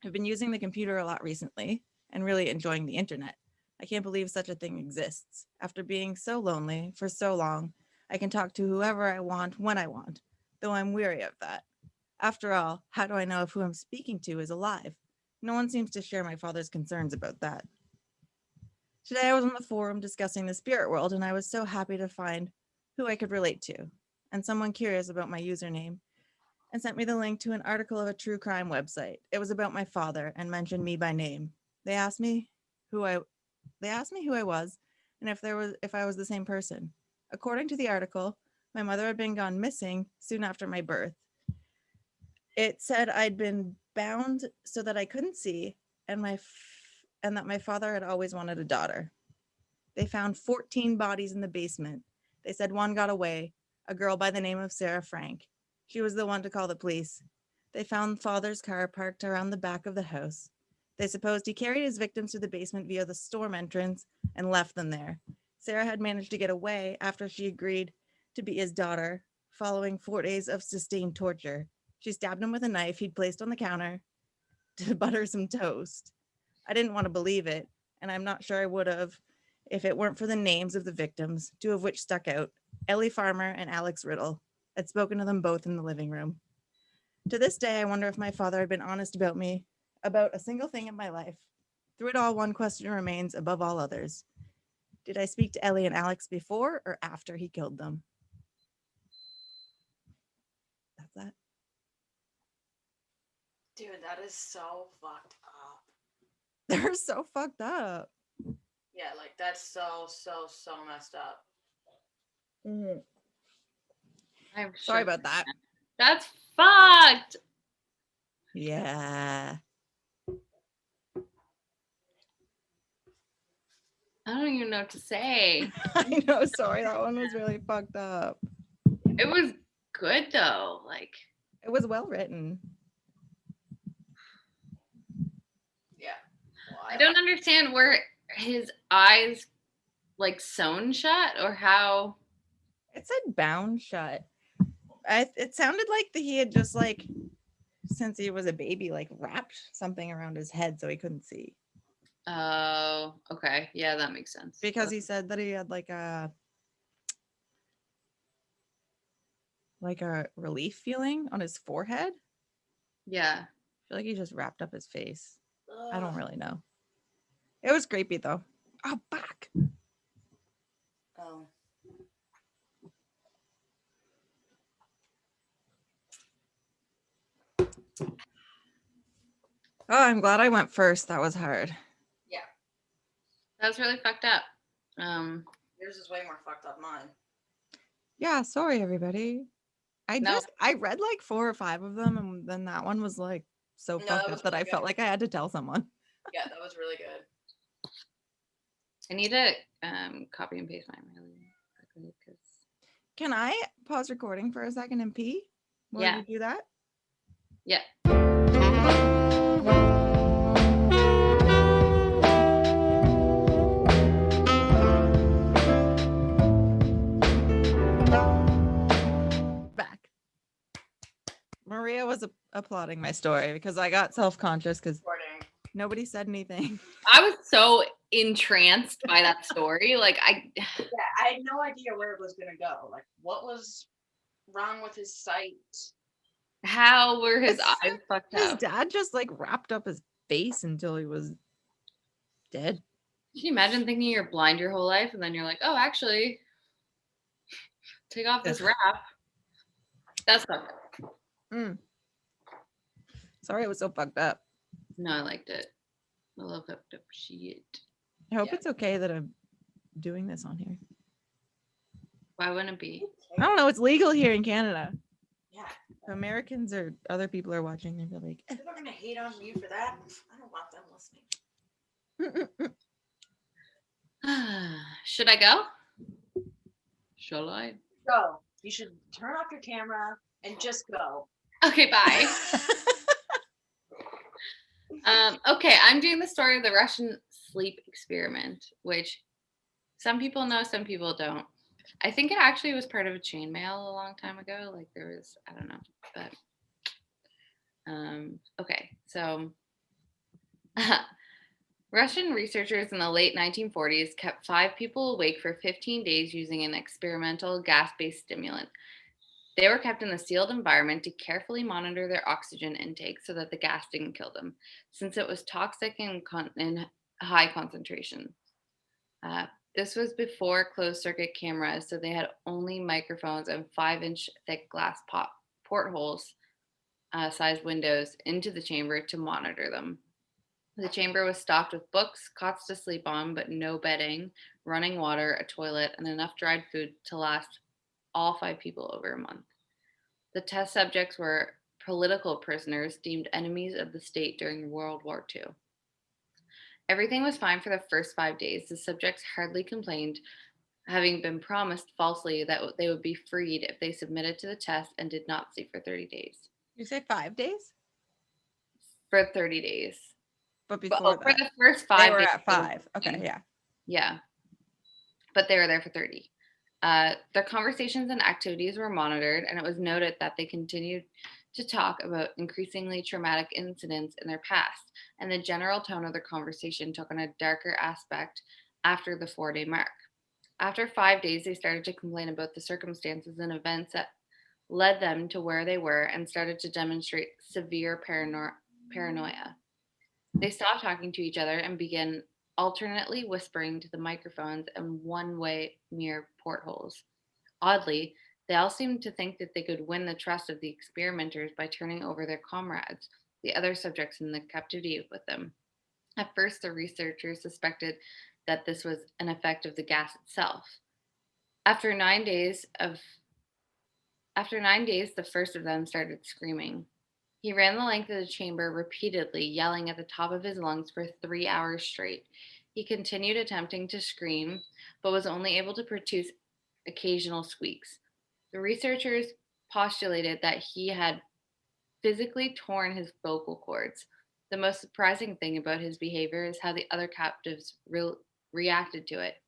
I've been using the computer a lot recently and really enjoying the internet. I can't believe such a thing exists. After being so lonely for so long, I can talk to whoever I want when I want, though I'm weary of that. After all, how do I know if who I'm speaking to is alive? No one seems to share my father's concerns about that. Today I was on the forum discussing the spirit world, and I was so happy to find who I could relate to, and someone curious about my username, and sent me the link to an article of a true crime website. It was about my father and mentioned me by name. They asked me who I was and if I was the same person. According to the article, my mother had been gone missing soon after my birth. It said I'd been bound so that I couldn't see, and that my father had always wanted a daughter. They found 14 bodies in the basement. They said one got away, a girl by the name of Sarah Frank. She was the one to call the police. They found father's car parked around the back of the house. They supposed he carried his victims to the basement via the storm entrance and left them there. Sarah had managed to get away after she agreed to be his daughter, following 4 days of sustained torture. She stabbed him with a knife he'd placed on the counter to butter some toast. I didn't want to believe it, and I'm not sure I would have if it weren't for the names of the victims, two of which stuck out, Ellie Farmer and Alex Riddle. I'd spoken to them both in the living room. To this day, I wonder if my father had been honest about me, about a single thing in my life. Through it all, one question remains above all others. Did I speak to Ellie and Alex before or after he killed them? That's that. Dude, that is so fucked up. They're so fucked up. Yeah, like that's so messed up. Mm-hmm. I'm Sorry sure. about that. That's fucked. Yeah. I don't even know what to say. I know. Sorry, that one was really fucked up. It was good though. Like, It was well written. Yeah. I don't understand where his eyes like sewn shut or how. It said bound shut. It sounded like he had just like, since he was a baby, like wrapped something around his head so he couldn't see. Oh, okay. Yeah, that makes sense. Because he said that he had like a relief feeling on his forehead. Yeah. I feel like he just wrapped up his face. I don't really know. It was creepy though. Oh, back. Oh. Oh, I'm glad I went first. That was hard. Yeah. That was really fucked up. Yours is way more fucked up than mine. Yeah, sorry everybody. I No. read like 4 or 5 of them, and then that one was like so No, fucked that was up that really I felt good. like I had to tell someone. Yeah, that was really good. I need to copy and paste mine really quickly because Can I pause recording for a second and pee? Will Yeah. you do that? yeah. Back. Maria was applauding my story because I got self-conscious because Recording. nobody said anything. I was so entranced by that story. Like Yeah, I had no idea where it was gonna go. Like, what was wrong with his sight? how were his His- eyes fucked His up? dad just like wrapped up his face until he was dead. Can you imagine thinking you're blind your whole life and then you're like, oh, actually, take off this Ugh. wrap. That's fucked up. Mm. Sorry, it was so fucked up. No, I liked it. I love fucked up shit. I hope Yeah. it's okay that I'm doing this on here. Why wouldn't it be? I don't know. It's legal here in Canada. Yeah. If Americans or other people are watching, they'll be like, People are gonna hate on you for that. I don't want them listening. Should I go? Shall I? Go. You should turn off your camera and just go. Okay, bye. Okay, I'm doing the story of the Russian sleep experiment, which some people know, some people don't. I think it actually was part of a chainmail a long time ago. Like there was, I don't know, but okay, so Russian researchers in the late 1940s kept 5 people awake for 15 days using an experimental gas-based stimulant. They were kept in a sealed environment to carefully monitor their oxygen intake so that the gas didn't kill them, since it was toxic in high concentration. This was before closed circuit cameras, so they had only microphones and 5-inch thick glass portholes sized windows into the chamber to monitor them. The chamber was stocked with books, cots to sleep on, but no bedding, running water, a toilet, and enough dried food to last all 5 people over a month. The test subjects were political prisoners deemed enemies of the state during World War II. Everything was fine for the first 5 days. The subjects hardly complained, having been promised falsely that they would be freed if they submitted to the test and did not sleep for 30 days. You say 5 days? For 30 days. But before For that, the first 5 they were days, at 5. Okay, yeah. Yeah. But they were there for 30. Their conversations and activities were monitored, and it was noted that they continued to talk about increasingly traumatic incidents in their past, and the general tone of their conversation took on a darker aspect after the 4-day mark. After 5 days, they started to complain about the circumstances and events that led them to where they were and started to demonstrate severe paranoia. They stopped talking to each other and began alternately whispering to the microphones and one-way mirror portholes. Oddly, they all seemed to think that they could win the trust of the experimenters by turning over their comrades, the other subjects in the captivity with them. At first, the researchers suspected that this was an effect of the gas itself. After 9 days, the first of them started screaming. He ran the length of the chamber repeatedly, yelling at the top of his lungs for 3 hours straight. He continued attempting to scream, but was only able to produce occasional squeaks. The researchers postulated that he had physically torn his vocal cords. The most surprising thing about his behavior is how the other captives reacted to it.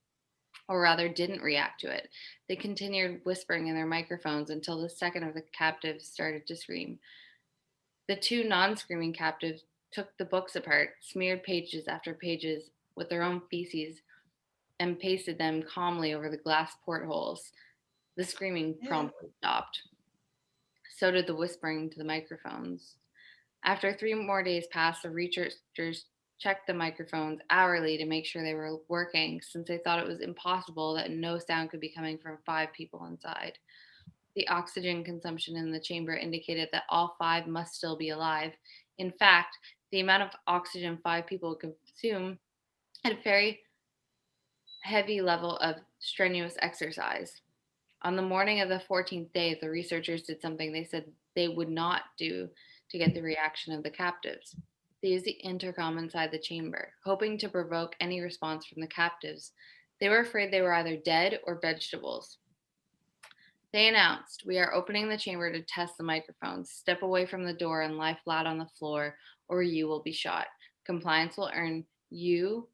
or rather didn't react to it. They continued whispering in their microphones until the second of the captives started to scream. The two non screaming captives took the books apart, smeared pages after pages with their own feces, and pasted them calmly over the glass portholes. The screaming promptly stopped. So did the whispering to the microphones. After 3 more days passed, the researchers checked the microphones hourly to make sure they were working, since they thought it was impossible that no sound could be coming from 5 people inside. The oxygen consumption in the chamber indicated that all 5 must still be alive. In fact, the amount of oxygen 5 people consume had a very heavy level of strenuous exercise. On the morning of the 14th day, the researchers did something they said they would not do to get the reaction of the captives. They used the intercom inside the chamber, hoping to provoke any response from the captives. They were afraid they were either dead or vegetables. They announced, "We are opening the chamber to test the microphones. Step away from the door and lie flat on the floor, or you will be shot. Compliance will earn you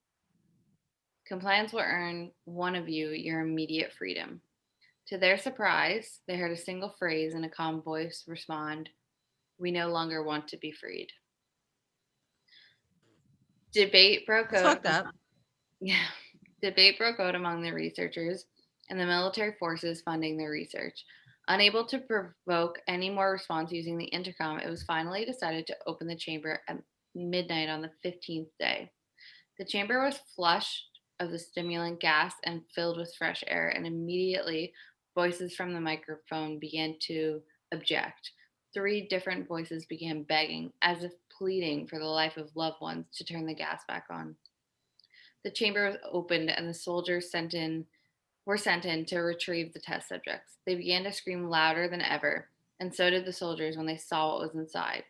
Compliance will earn one of you your immediate freedom." To their surprise, they heard a single phrase in a calm voice respond, "We no longer want to be freed." Debate broke It's out. fucked up. Yeah, debate broke out among the researchers and the military forces funding their research. Unable to provoke any more response using the intercom, it was finally decided to open the chamber at midnight on the 15th day. The chamber was flushed of the stimulant gas and filled with fresh air, and immediately voices from the microphone began to object. 3 different voices began begging, as if pleading for the life of loved ones, to turn the gas back on. The chamber was opened, and the soldiers were sent in to retrieve the test subjects. They began to scream louder than ever, and so did the soldiers when they saw what was inside.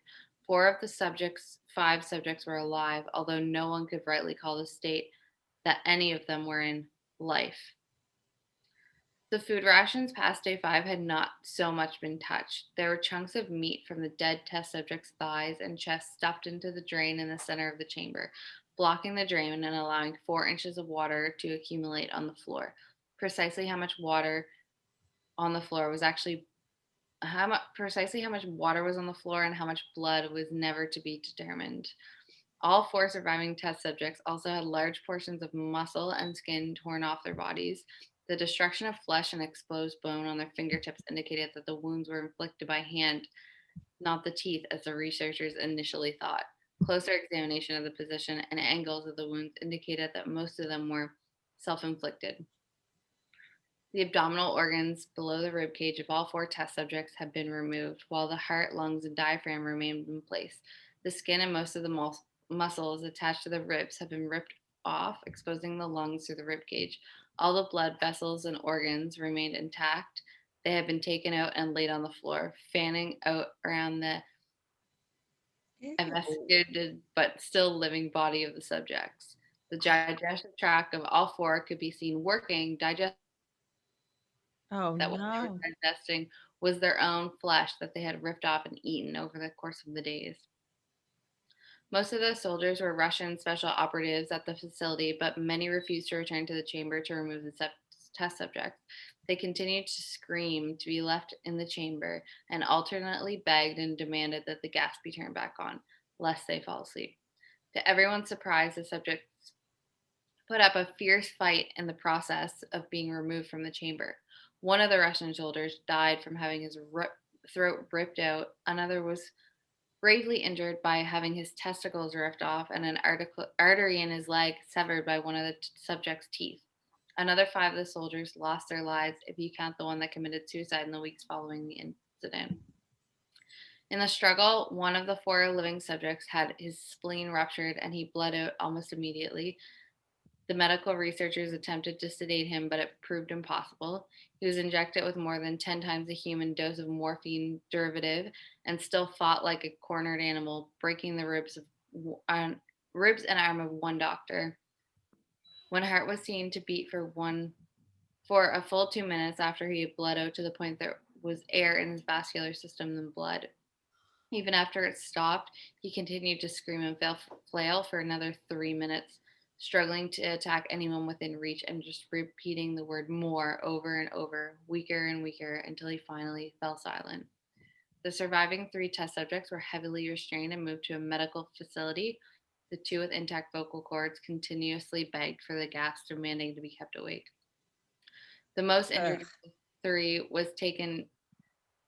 5 subjects were alive, although no one could rightly call the state that any of them were in life. The food rations past day 5 had not so much been touched. There were chunks of meat from the dead test subjects' thighs and chest stuffed into the drain in the center of the chamber, blocking the drain and allowing 4 inches of water to accumulate on the floor. Precisely how much water on the floor was actually precisely how much water was on the floor and how much blood was never to be determined. All 4 surviving test subjects also had large portions of muscle and skin torn off their bodies. The destruction of flesh and exposed bone on their fingertips indicated that the wounds were inflicted by hand, not the teeth, as the researchers initially thought. Closer examination of the position and angles of the wounds indicated that most of them were self inflicted. The abdominal organs below the rib cage of all 4 test subjects had been removed, while the heart, lungs, and diaphragm remained in place. The skin and most of the muscles attached to the ribs had been ripped off, exposing the lungs through the rib cage. All the blood vessels and organs remained intact. They had been taken out and laid on the floor, fanning out around the evacuated but still living body of the subjects. The digestive tract of all 4 could be seen working, digesting Oh that what they were no. digesting was their own flesh that they had ripped off and eaten over the course of the days. Most of the soldiers were Russian special operatives at the facility, but many refused to return to the chamber to remove the test subjects. They continued to scream to be left in the chamber and alternately begged and demanded that the gas be turned back on, lest they fall asleep. To everyone's surprise, the subjects put up a fierce fight in the process of being removed from the chamber. One of the Russian soldiers died from having his throat ripped out. Another was gravely injured by having his testicles ripped off and an artery in his leg severed by one of the subject's teeth. Another 5 of the soldiers lost their lives, if you count the one that committed suicide in the weeks following the incident. In the struggle, one of the 4 living subjects had his spleen ruptured and he bled out almost immediately. The medical researchers attempted to sedate him, but it proved impossible. He was injected with more than 10 times the human dose of morphine derivative and still fought like a cornered animal, breaking the ribs and arm of one doctor. When heart was seen to beat for a full 2 minutes after he had bled out to the point there was air in his vascular system than blood. Even after it stopped, he continued to scream and flail for another 3 minutes, struggling to attack anyone within reach and just repeating the word more over and over, weaker and weaker, until he finally fell silent. The surviving 3 test subjects were heavily restrained and moved to a medical facility. The 2 with intact vocal cords continuously begged for the gas, demanding to be kept awake. The most injured of the 3 was taken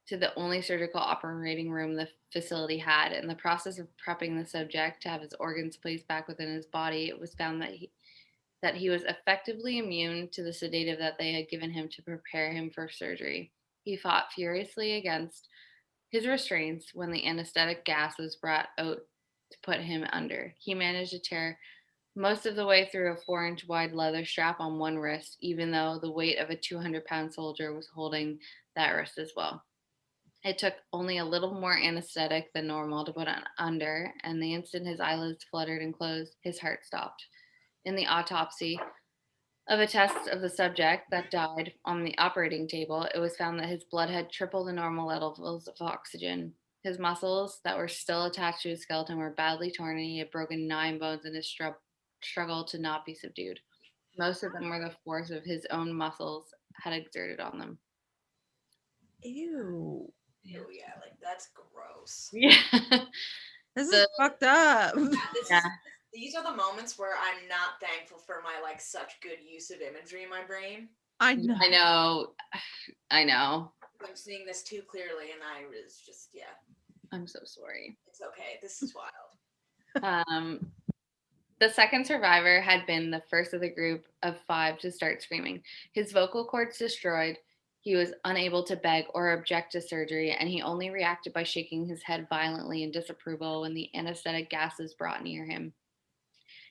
to the only surgical operating room the facility had. In the process of prepping the subject to have his organs placed back within his body, it was found that he was effectively immune to the sedative that they had given him to prepare him for surgery. He fought furiously against his restraints when the anesthetic gas was brought out to put him under. He managed to tear most of the way through a 4-inch wide leather strap on one wrist, even though the weight of a 200-pound soldier was holding that wrist as well. It took only a little more anesthetic than normal to put under, and the instant his eyelids fluttered and closed, his heart stopped. In the autopsy of a test of the subject that died on the operating table, it was found that his blood had tripled the normal levels of oxygen. His muscles that were still attached to his skeleton were badly torn, and he had broken 9 bones in his struggle to not be subdued. Most of them were the force of his own muscles had exerted on them. Ew. Oh yeah, like that's gross. Yeah. This The- is fucked up. Yeah. These are the moments where I'm not thankful for my like such good use of imagery in my brain. I know. I know. I know. I'm seeing this too clearly, and I was just I'm so sorry. it's okay. This is wild. The second survivor had been the first of the group of 5 to start screaming. His vocal cords destroyed. He was unable to beg or object to surgery, and he only reacted by shaking his head violently in disapproval when the anesthetic gases brought near him.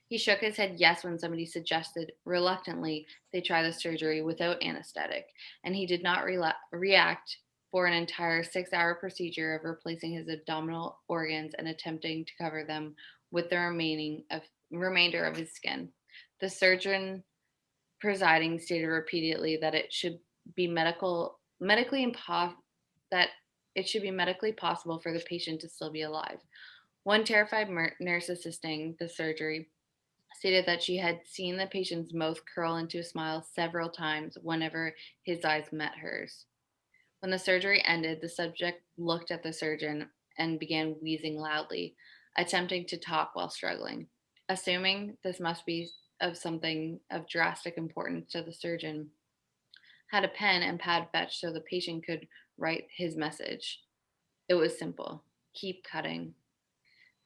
He shook his head yes when somebody suggested, reluctantly, they try the surgery without anesthetic, and he did not react for an entire 6-hour procedure of replacing his abdominal organs and attempting to cover them with the remainder of his skin. The surgeon presiding stated repeatedly that it should be that it should be medically possible for the patient to still be alive. One terrified nurse assisting the surgery stated that she had seen the patient's mouth curl into a smile several times whenever his eyes met hers. When the surgery ended, the subject looked at the surgeon and began wheezing loudly, attempting to talk while struggling. Assuming this must be of something of drastic importance to the surgeon, had a pen and pad fetched so the patient could write his message. It was simple: keep cutting.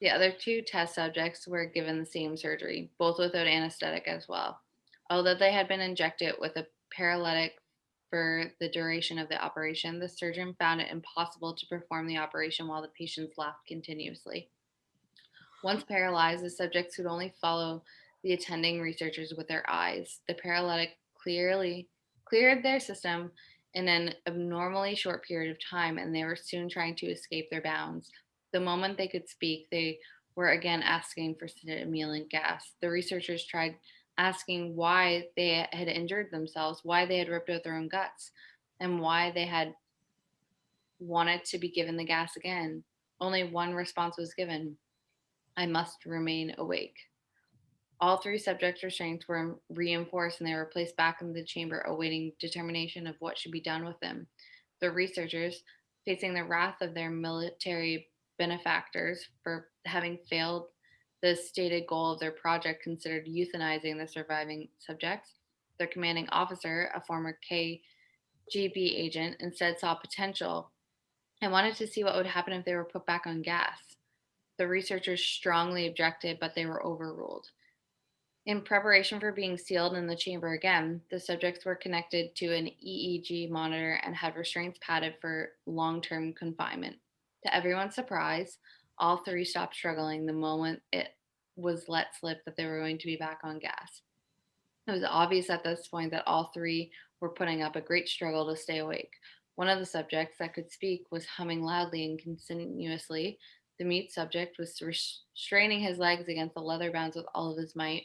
The other 2 test subjects were given the same surgery, both without anesthetic as well. Although they had been injected with a paralytic for the duration of the operation, the surgeon found it impossible to perform the operation while the patients laughed continuously. Once paralyzed, the subjects could only follow the attending researchers with their eyes. The paralytic clearly cleared their system in an abnormally short period of time, and they were soon trying to escape their bounds. The moment they could speak, they were again asking for stimulant gas. The researchers tried asking why they had injured themselves, why they had ripped out their own guts, and why they had wanted to be given the gas again. Only one response was given: I must remain awake. All 3 subject restraints were reinforced and they were placed back in the chamber awaiting determination of what should be done with them. The researchers, facing the wrath of their military benefactors for having failed the stated goal of their project, considered euthanizing the surviving subjects. Their commanding officer, a former KGB agent, instead saw potential and wanted to see what would happen if they were put back on gas. The researchers strongly objected, but they were overruled. In preparation for being sealed in the chamber again, the subjects were connected to an EEG monitor and had restraints padded for long-term confinement. To everyone's surprise, all 3 stopped struggling the moment it was let slip that they were going to be back on gas. It was obvious at this point that all 3 were putting up a great struggle to stay awake. One of the subjects that could speak was humming loudly and continuously. The mute subject was straining his legs against the leather bands with all of his might.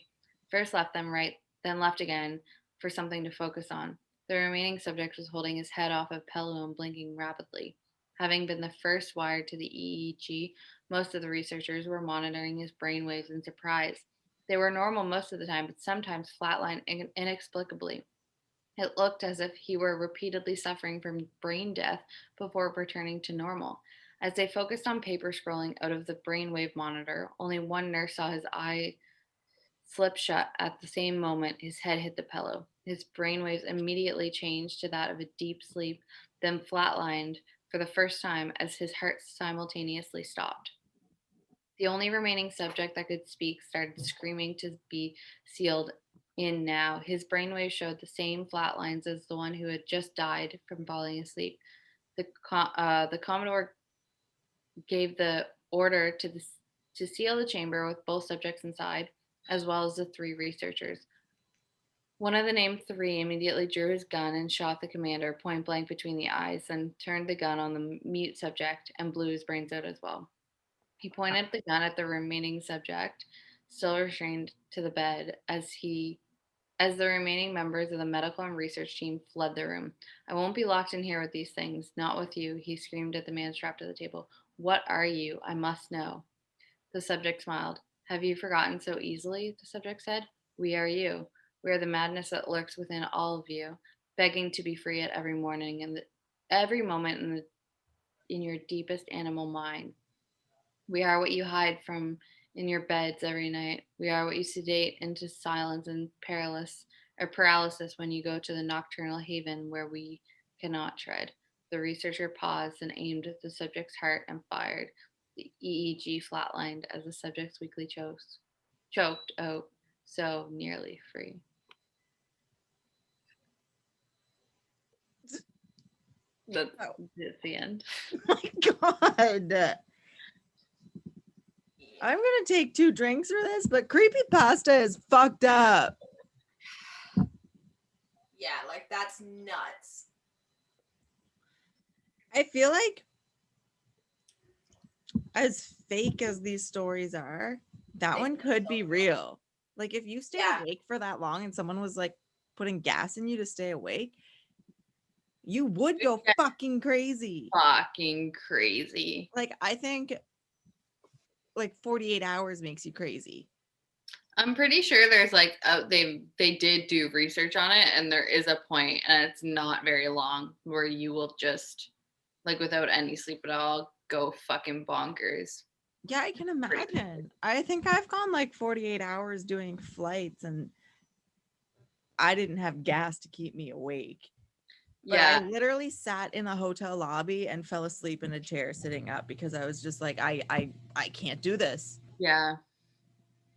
First left them right, then left again for something to focus on. The remaining subject was holding his head off a pillow and blinking rapidly. Having been the first wired to the EEG, most of the researchers were monitoring his brainwaves in surprise. They were normal most of the time, but sometimes flatlined inexplicably. It looked as if he were repeatedly suffering from brain death before returning to normal. As they focused on paper scrolling out of the brainwave monitor, only one nurse saw his eye slip shut at the same moment his head hit the pillow. His brainwaves immediately changed to that of a deep sleep, then flatlined for the first time as his heart simultaneously stopped. The only remaining subject that could speak started screaming to be sealed in now. His brainwaves showed the same flat lines as the one who had just died from falling asleep. The Commodore gave the order to seal the chamber with both subjects inside, as well as the 3 researchers. One of the named 3 immediately drew his gun and shot the commander point blank between the eyes, then turned the gun on the mute subject and blew his brains out as well. He pointed the gun at the remaining subject, still restrained to the bed, as the remaining members of the medical and research team fled the room. I won't be locked in here with these things, not with you, he screamed at the man strapped to the table. What are you? I must know. The subject smiled. Have you forgotten so easily? The subject said. We are you. We are the madness that lurks within all of you, begging to be free at every morning and every moment in your deepest animal mind. We are what you hide from in your beds every night. We are what you sedate into silence and paralysis when you go to the nocturnal haven where we cannot tread. The researcher paused and aimed at the subject's heart and fired. The EEG flatlined as the subject's weakly choked out, so nearly free. That's the end. Oh my God. I'm gonna take 2 drinks for this, but creepypasta is fucked up. Yeah, like that's nuts. I feel like as fake as these stories are, that one could be real. Like if you stayed awake for that long and someone was like putting gas in you to stay awake, you would go fucking crazy. Fucking crazy. Like I think like 48 hours makes you crazy. I'm pretty sure there's like they did do research on it, and there is a point, and it's not very long, where you will just like without any sleep at all go fucking bonkers. Yeah, I can imagine. I think I've gone like 48 hours doing flights and I didn't have gas to keep me awake. But Yeah, I literally sat in the hotel lobby and fell asleep in a chair sitting up because I was just like, I can't do this. yeah.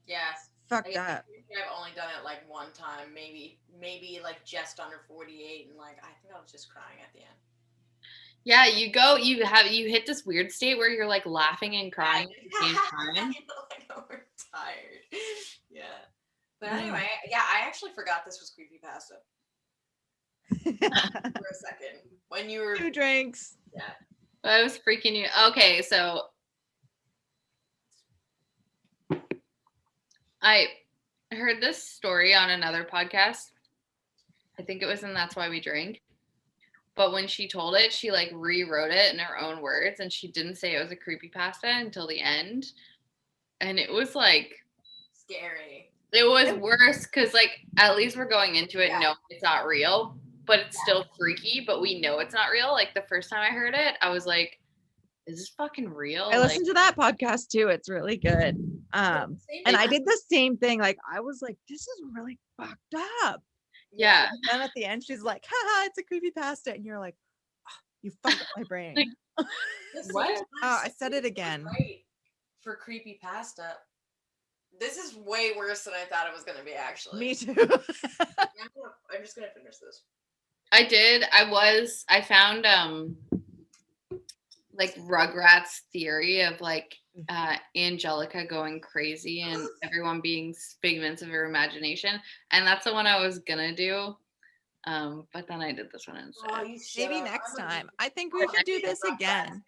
Yes. Fucked up. I've only done it like one time, maybe like just under 48, and like I think I was just crying at the end. Yeah, you hit this weird state where you're like laughing and crying at the same time. I know we're tired. Yeah. But anyway, yeah, I actually forgot this was creepypasta for a second. When you were 2 drinks. Yeah. I was freaking you. Okay, so I heard this story on another podcast. I think it was in That's Why We Drink. But when she told it, she like rewrote it in her own words, and she didn't say it was a creepypasta until the end. And it was like Scary. It was worse because like at least we're going into it knowing it's not real, but it's still freaky, but we know it's not real. Like the first time I heard it, I was like, is this fucking real? I listened to that podcast too. It's really good. And I did the same thing. Like I was like, this is really fucked up. Yeah. And then at the end, she's like, haha, it's a creepypasta. And you're like, oh, you fucked up my brain. Like, what? I said it again. Right. For creepypasta. This is way worse than I thought it was going to be, actually. Me too. I'm just going to finish this. I found like Rugrats theory of like Angelica going crazy and everyone being figments of her imagination, and that's the one I was gonna do, but then I did this one instead. Oh, maybe next time. I think we should do this again.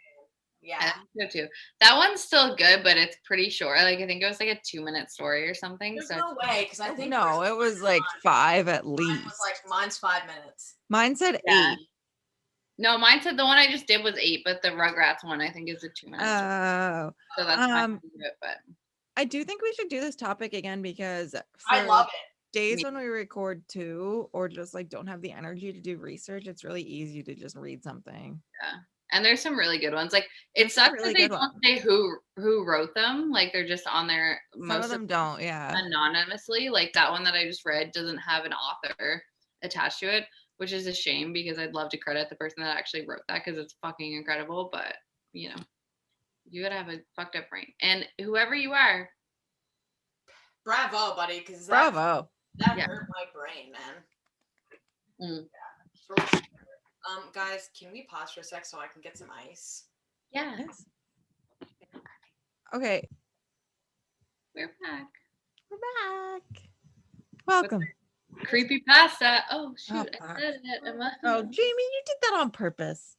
Yeah, I think so too. That one's still good, but it's pretty short. Like I think it was like a 2-minute story or something. There's so no way, because I think it was like 5 at least. Mine's 5 minutes. Mine said 8. No, mine said the one I just did was 8, but the Rugrats one I think is a 2-minute story. Oh, So that's fine to do it, but I do think we should do this topic again because I for love it. days Me- when we record too, or just like don't have the energy to do research, it's really easy to just read something. Yeah. And there's some really good ones. Like it There's some sucks really that they good don't ones. say who wrote them. Like they're just on there Some most of them don't, yeah. anonymously. Like that one that I just read doesn't have an author attached to it, which is a shame because I'd love to credit the person that actually wrote that because it's fucking incredible. But you know, you gotta have a fucked up brain. And whoever you are, Bravo, buddy, because Bravo. that Yeah. hurt my brain, man. Mm. For sure. Guys, can we pause for a sec so I can get some ice? Yeah, Yes. Okay, we're back. we're back. Welcome. Creepy pasta. Oh shoot, Oh, I fuck. said it. Oh, Jamie, you did that on purpose.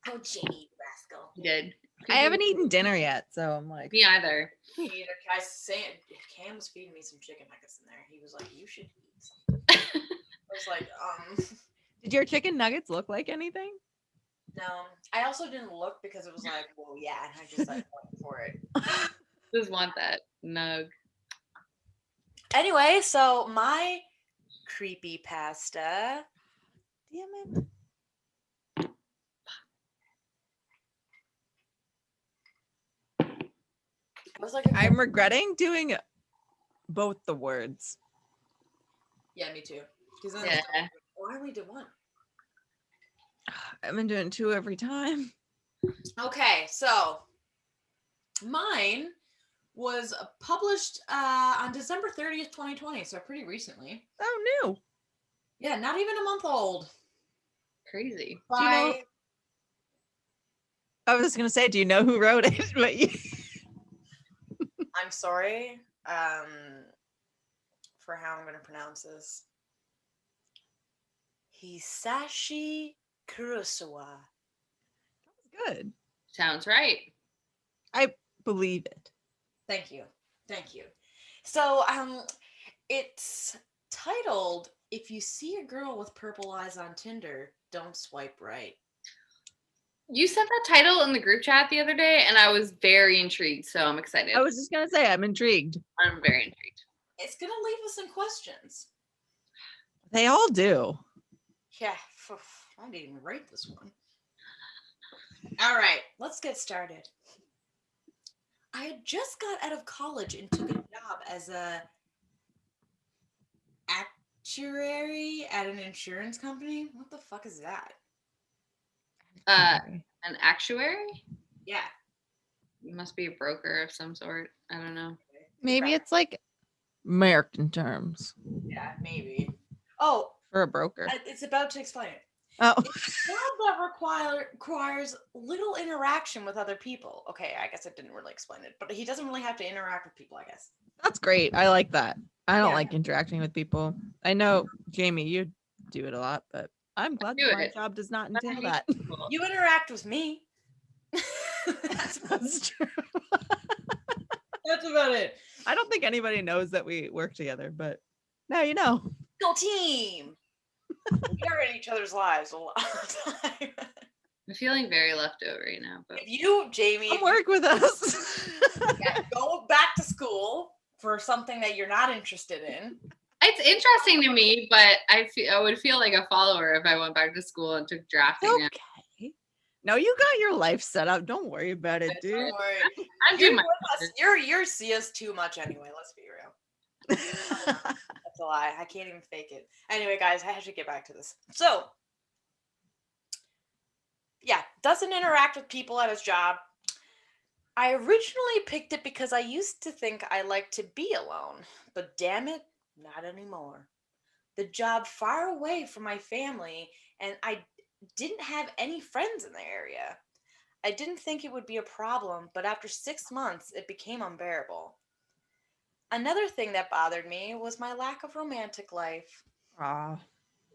Oh, Jamie, rascal. You did. I haven't eaten dinner yet, so I'm like, Me either. Me either. I say Cam was feeding me some chicken nuggets in there. He was like, "You should eat something." I was like, did your chicken nuggets look like anything? no. I also didn't look because it was like, well, yeah, and I just like went for it. Just want that nug. Anyway, so my creepy pasta. Damn it. I was like, I'm regretting doing both the words. yeah, me too. Because Yeah. I only did one. I've been doing two every time. Okay, so mine was published on December 30th, 2020, so pretty recently. Oh, new. Yeah, not even a month old. Crazy. Do you know- I was just gonna say, do you know who wrote it? But I'm sorry for how I'm going to pronounce this. Hisashi Kurosawa. good. Sounds right. I believe it. Thank you. Thank you. So, it's titled, "If You See a Girl with Purple Eyes on Tinder, Don't Swipe Right." You sent that title in the group chat the other day, and I was very intrigued. So I'm excited. I was just gonna say, I'm intrigued. I'm very intrigued. It's going to leave us some questions. They all do. Yeah, I didn't even write this one. All right, let's get started. I had just got out of college and took a job as a actuary at an insurance company. What the fuck is that? An actuary? Yeah. You must be a broker of some sort. I don't know. Maybe it's like American terms Yeah, maybe. Oh, for a broker. it's about to explain it. Oh, It's a job that requires little interaction with other people. Okay, I guess it didn't really explain it, but he doesn't really have to interact with people, I guess. that's great. I like that. I don't Yeah. like interacting with people. I know, Jamie, you do it a lot, but I'm glad do that my it. job does not But I entail hate that. people. You interact with me. That's true. That's about it. I don't think anybody knows that we work together, but now you know. Go team. We are in each other's lives a lot of the time. I'm feeling very left over right now. But If you, Jamie, Come work with us. go back to school for something that you're not interested in. it's interesting to me, but I would feel like a follower if I went back to school and took drafting. now. Okay. No, you got your life set up. Don't worry about it, dude. Don't worry. I'm You're doing my with us. You're see us too much anyway. Let's be real. That's a lie. I can't even fake it. Anyway, guys, I have to get back to this. So, yeah, doesn't interact with people at his job. I originally picked it because I used to think I liked to be alone, but damn it, not anymore. The job far away from my family, and I didn't have any friends in the area. I didn't think it would be a problem, but after 6 months, it became unbearable. Another thing that bothered me was my lack of romantic life. Aw,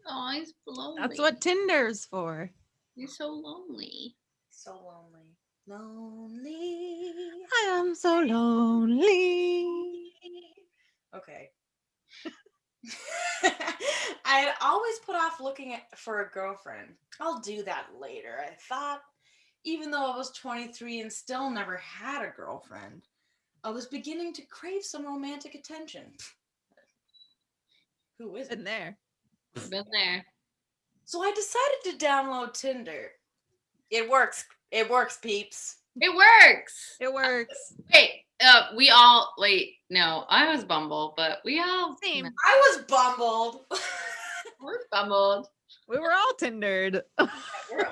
Oh, he's lonely. that's what Tinder's for. You're so lonely. So lonely. Lonely. I am so lonely. Okay. I had always put off looking for a girlfriend. I'll do that later, I thought. even though I was 23 and still never had a girlfriend, I was beginning to crave some romantic attention. Who isn't? Been there. Been there. So I decided to download Tinder. It works. It works, peeps. It works. It works. Wait, no, I was Bumble, but we all Same. I was bumbled. We're Bumbled. We were all Tindered. We all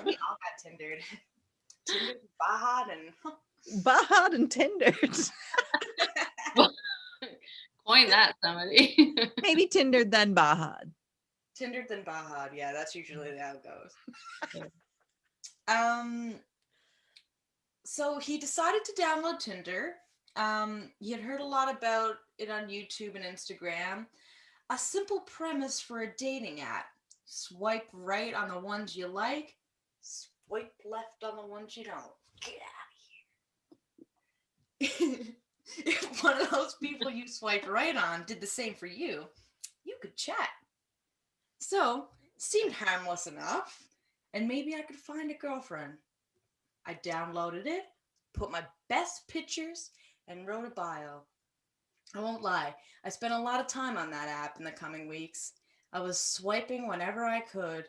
got Tindered. Tindered, Bahad, and Bahad and Tindered. Coin that, somebody. Maybe Tindered then Bahad. Tindered then Bahad. Yeah, that's usually how it goes. So he decided to download Tinder. He had heard a lot about it on YouTube and Instagram. A simple premise for a dating app. Swipe right on the ones you like. Swipe left on the ones you don't. Get out of here. If one of those people you swiped right on did the same for you, you could chat. So, seemed harmless enough, and maybe I could find a girlfriend. I downloaded it, put my best pictures, and wrote a bio. I won't lie, I spent a lot of time on that app in the coming weeks. I was swiping whenever I could.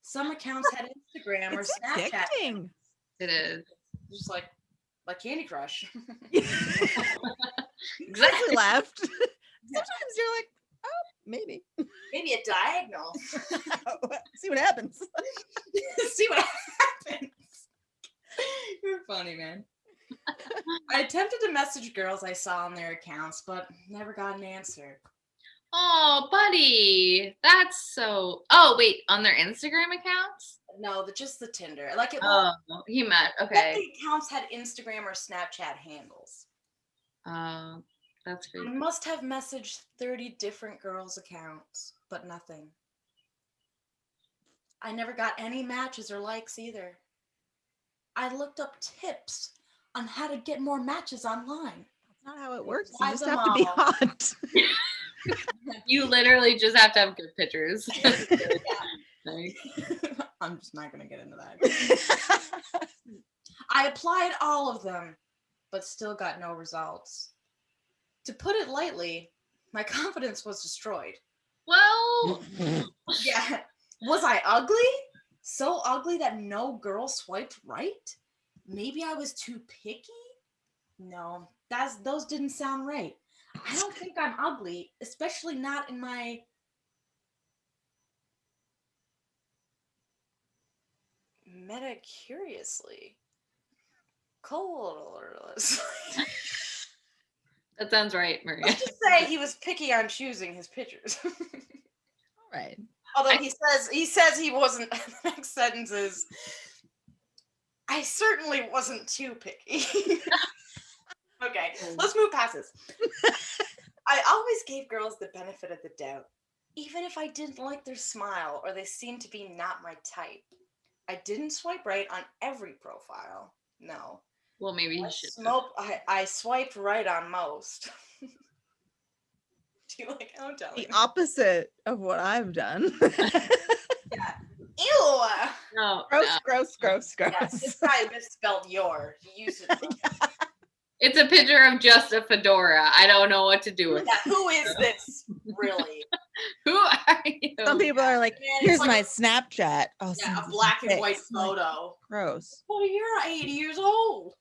Some accounts had Instagram or It's Snapchat. addicting. It is. Just like Candy Crush. Exactly. Left. Sometimes you're like, oh, maybe. Maybe a diagonal. See what happens. See what happens. You're funny, man. I attempted to message girls I saw on their accounts, but never got an answer. Oh, buddy. That's so. Oh, wait. On their Instagram accounts? No, just the Tinder. Like it. Oh, he meant. All Okay. the accounts had Instagram or Snapchat handles. That's I great. must have messaged 30 different girls' accounts, but nothing. I never got any matches or likes either. I looked up tips on how to get more matches online. That's not how it works. Try You just them have to be all. hot. You literally just have to have good pictures. Like, I'm just not going to get into that. I applied all of them, but still got no results. To put it lightly, my confidence was destroyed. well, Yeah. Was I ugly? So ugly that no girl swiped right? Maybe I was too picky? No, those didn't sound right. I don't think I'm ugly, especially not in my meta-curiously. Colorless. that sounds right, Maria. Let's just say he was picky on choosing his pictures. All right. Although he says he wasn't. The next sentence is, I certainly wasn't too picky. Okay, let's move past this. I always gave girls the benefit of the doubt, even if I didn't like their smile or they seemed to be not my type. I didn't swipe right on every profile. No. Well, maybe you should. I swiped right on most. Do you like how I'm telling The you? opposite of what I've done. Yeah. Ew! No, Gross. Yes, this guy misspelled your. He used it wrong. it's a picture of just a fedora. I don't know what to do with it. Yeah, who is this, really? Who are you? Some people are like, Man, here's it's like my Snapchat. Oh, Yeah, since a black and it's white fixed. Like, photo. gross. Well, you're 80 years old.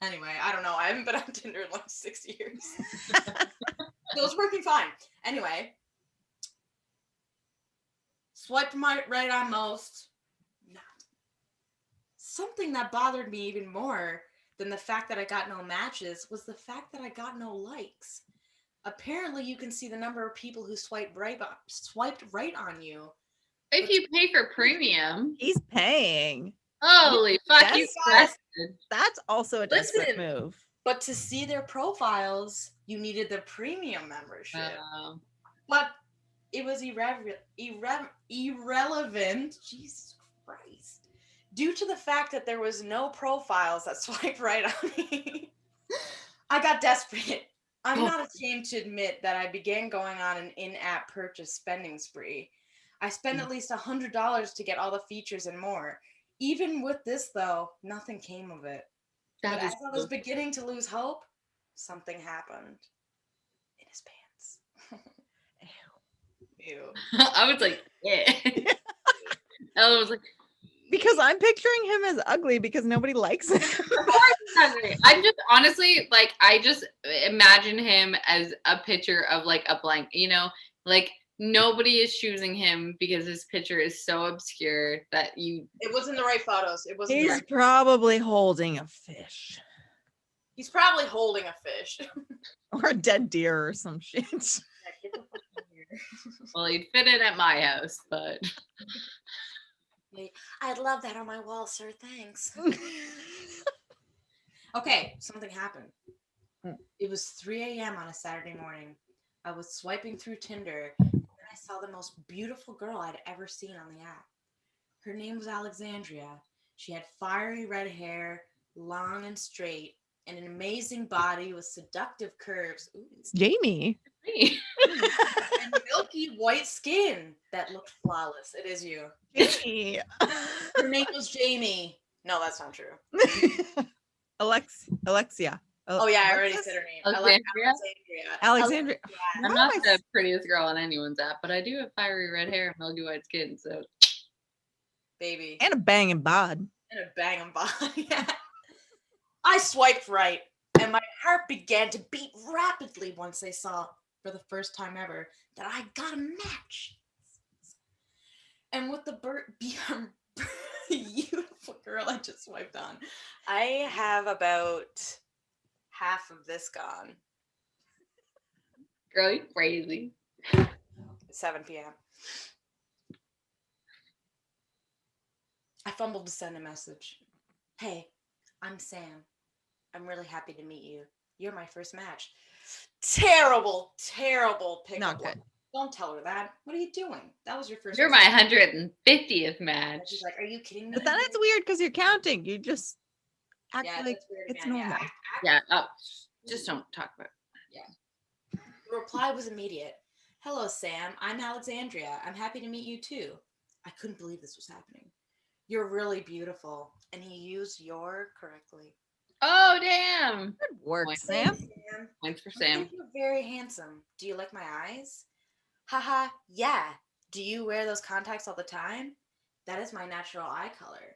Anyway, I don't know. I haven't been on Tinder in like 6 years. It was working fine. Anyway, swiped right on most. Not. Something that bothered me even more than the fact that I got no matches was the fact that I got no likes. Apparently, you can see the number of people who swiped right on you. If you pay for premium, He's paying. holy fuck, you Yes, invested. That's also a desperate Listen. move. But to see their profiles, you needed the premium membership. But it was irrelevant. Jesus Christ. Due to the fact that there was no profiles that swiped right on me, I got desperate. I'm not ashamed to admit that I began going on an in-app purchase spending spree. I spent at least $100 to get all the features and more. Even with this, though, nothing came of it. That But is as I was beginning to lose hope, something happened in his pants. Ew. I was like, yeah. Ella was like, Because I'm picturing him as ugly because nobody likes him. I'm just honestly like I just imagine him as a picture of like a blank, you know, like nobody is choosing him because his picture is so obscure that you. It wasn't the right photos. It wasn't. The He's right... probably holding a fish He's probably holding a fish. or a dead deer or some shit. Yeah, get the fuck in here. Well, he'd fit in at my house, but I'd love that on my wall, sir. Thanks. Okay, something happened. It was 3 a.m. on a Saturday morning. I was swiping through Tinder and I saw the most beautiful girl I'd ever seen on the app. Her name was Alexandria. She had fiery red hair, long and straight, and an amazing body with seductive curves. Ooh. It's Jamie. And milky white skin that looked flawless. It is you. Jamie. Her name was Jamie. No, that's not true. Alexia. Oh yeah, I already said her name. Alexandria? Alexandria. I'm Why not am I the prettiest girl on anyone's app, but I do have fiery red hair and milky white skin, so Baby. and a banging bod. And a banging body. I swiped right, and my heart began to beat rapidly once I saw, for the first time ever, that I got a match. And with the beautiful girl I just swiped on, I have about half of this gone. girl, you crazy. 7 p.m. I fumbled to send a message. Hey, I'm Sam. I'm really happy to meet you. You're my first match. Terrible, terrible pickup. Not good. Don't tell her that. What are you doing? That was your first. You're my 150th match. She's like, are you kidding me? But then it's weird because you're counting. You just act Yeah, like that's weird it's again. normal. Yeah, just don't talk about it. The reply was immediate. Hello, Sam. I'm Alexandria. I'm happy to meet you too. I couldn't believe this was happening. You're really beautiful. And he used your correctly. Oh, damn. Good work, Points. Sam. Points for I Sam. think you're very handsome. Do you like my eyes? Haha, yeah. Do you wear those contacts all the time? That is my natural eye color.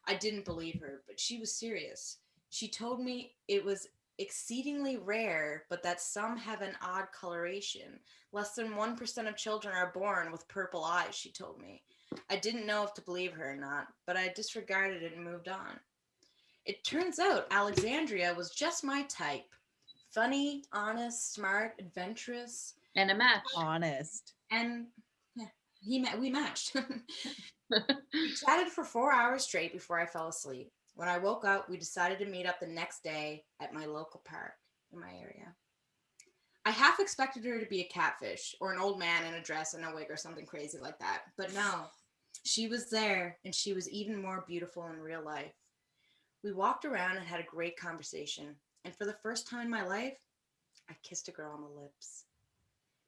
I didn't believe her, but she was serious. She told me it was exceedingly rare, but that some have an odd coloration. Less than 1% of children are born with purple eyes, she told me. I didn't know if to believe her or not, but I disregarded it and moved on. It turns out Alexandria was just my type. Funny, honest, smart, adventurous, And a match. Honest. and yeah, we matched. We chatted for 4 hours straight before I fell asleep. When I woke up, we decided to meet up the next day at my local park in my area. I half expected her to be a catfish or an old man in a dress and a wig or something crazy like that. But no, she was there, and she was even more beautiful in real life. We walked around and had a great conversation. And for the first time in my life, I kissed a girl on the lips.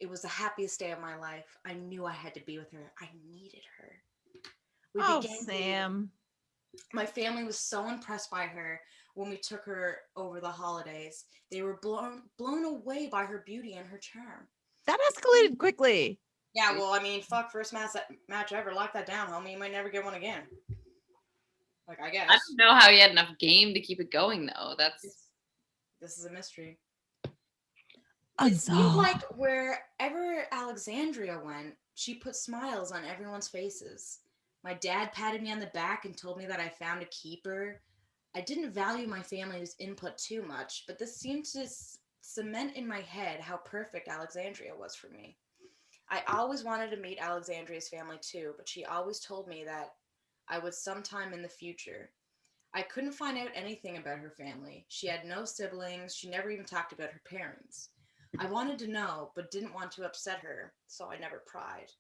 It was the happiest day of my life. I knew I had to be with her. I needed her. We Oh, began dating. Sam. My family was so impressed by her when we took her over the holidays. They were blown away by her beauty and her charm. That escalated quickly. Yeah, well, I mean, fuck, first match ever. Lock that down, homie. You might never get one again. Like, I guess. I don't know how he had enough game to keep it going, though. This is a mystery. A It seemed doll. like wherever Alexandria went, she put smiles on everyone's faces. My dad patted me on the back and told me that I found a keeper. I didn't value my family's input too much, but this seemed to cement in my head how perfect Alexandria was for me. I always wanted to meet Alexandria's family too, but she always told me that I would sometime in the future. I couldn't find out anything about her family. She had no siblings. She never even talked about her parents. I wanted to know, but didn't want to upset her, so I never pried.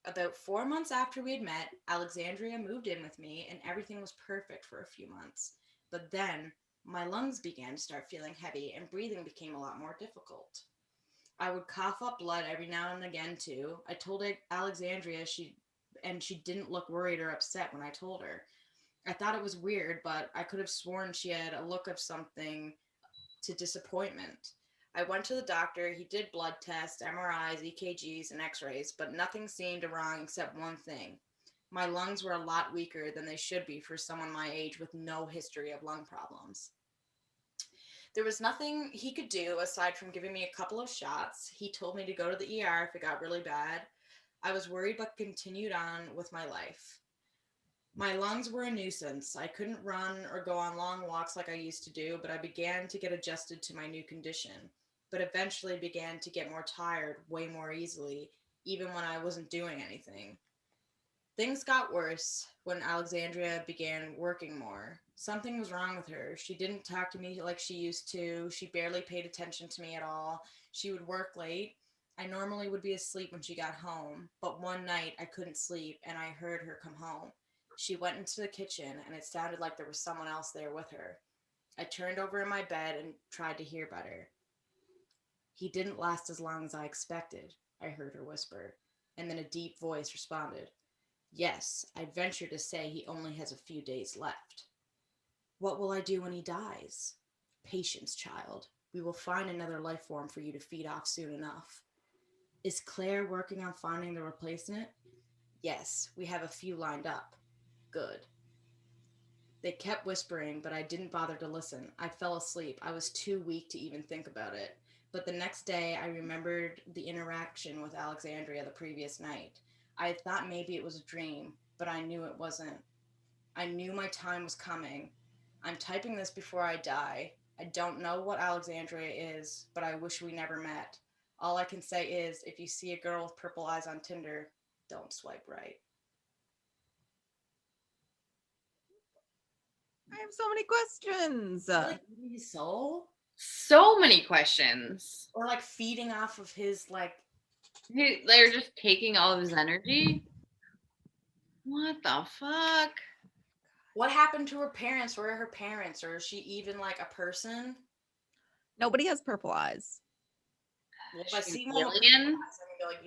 About 4 months after we had met, Alexandria moved in with me, and everything was perfect for a few months. But then, my lungs began to start feeling heavy, and breathing became a lot more difficult. I would cough up blood every now and again, too. I told Alexandria she didn't look worried or upset when I told her. I thought it was weird, but I could have sworn she had a look of something to disappointment. I went to the doctor. He did blood tests, MRIs, EKGs, and x-rays, but nothing seemed wrong except one thing. My lungs were a lot weaker than they should be for someone my age with no history of lung problems. There was nothing he could do aside from giving me a couple of shots. He told me to go to the ER if it got really bad. I was worried but continued on with my life. My lungs were a nuisance. I couldn't run or go on long walks like I used to do, but I began to get adjusted to my new condition, but eventually began to get more tired way more easily, even when I wasn't doing anything. Things got worse when Alexandria began working more. Something was wrong with her. She didn't talk to me like she used to. She barely paid attention to me at all. She would work late. I normally would be asleep when she got home, but one night I couldn't sleep and I heard her come home. She went into the kitchen and it sounded like there was someone else there with her. I turned over in my bed and tried to hear better. He didn't last as long as I expected, I heard her whisper, and then a deep voice responded. Yes, I'd venture to say he only has a few days left. What will I do when he dies? Patience, child. We will find another life form for you to feed off soon enough. Is Claire working on finding the replacement? Yes, we have a few lined up. Good. They kept whispering, but I didn't bother to listen. I fell asleep. I was too weak to even think about it. But the next day, I remembered the interaction with Alexandria the previous night. I had thought maybe it was a dream, but I knew it wasn't. I knew my time was coming. I'm typing this before I die. I don't know what Alexandria is, but I wish we never met. All I can say is, if you see a girl with purple eyes on Tinder, don't swipe right. I have so many questions. Like his soul, So many questions. or like feeding off of his like. They're just taking all of his energy. What the fuck? What happened to her parents? Where are her parents? Or is she even like a person? Nobody has purple eyes. Well, if I She's see an one with alien? purple eyes, I'm gonna be like,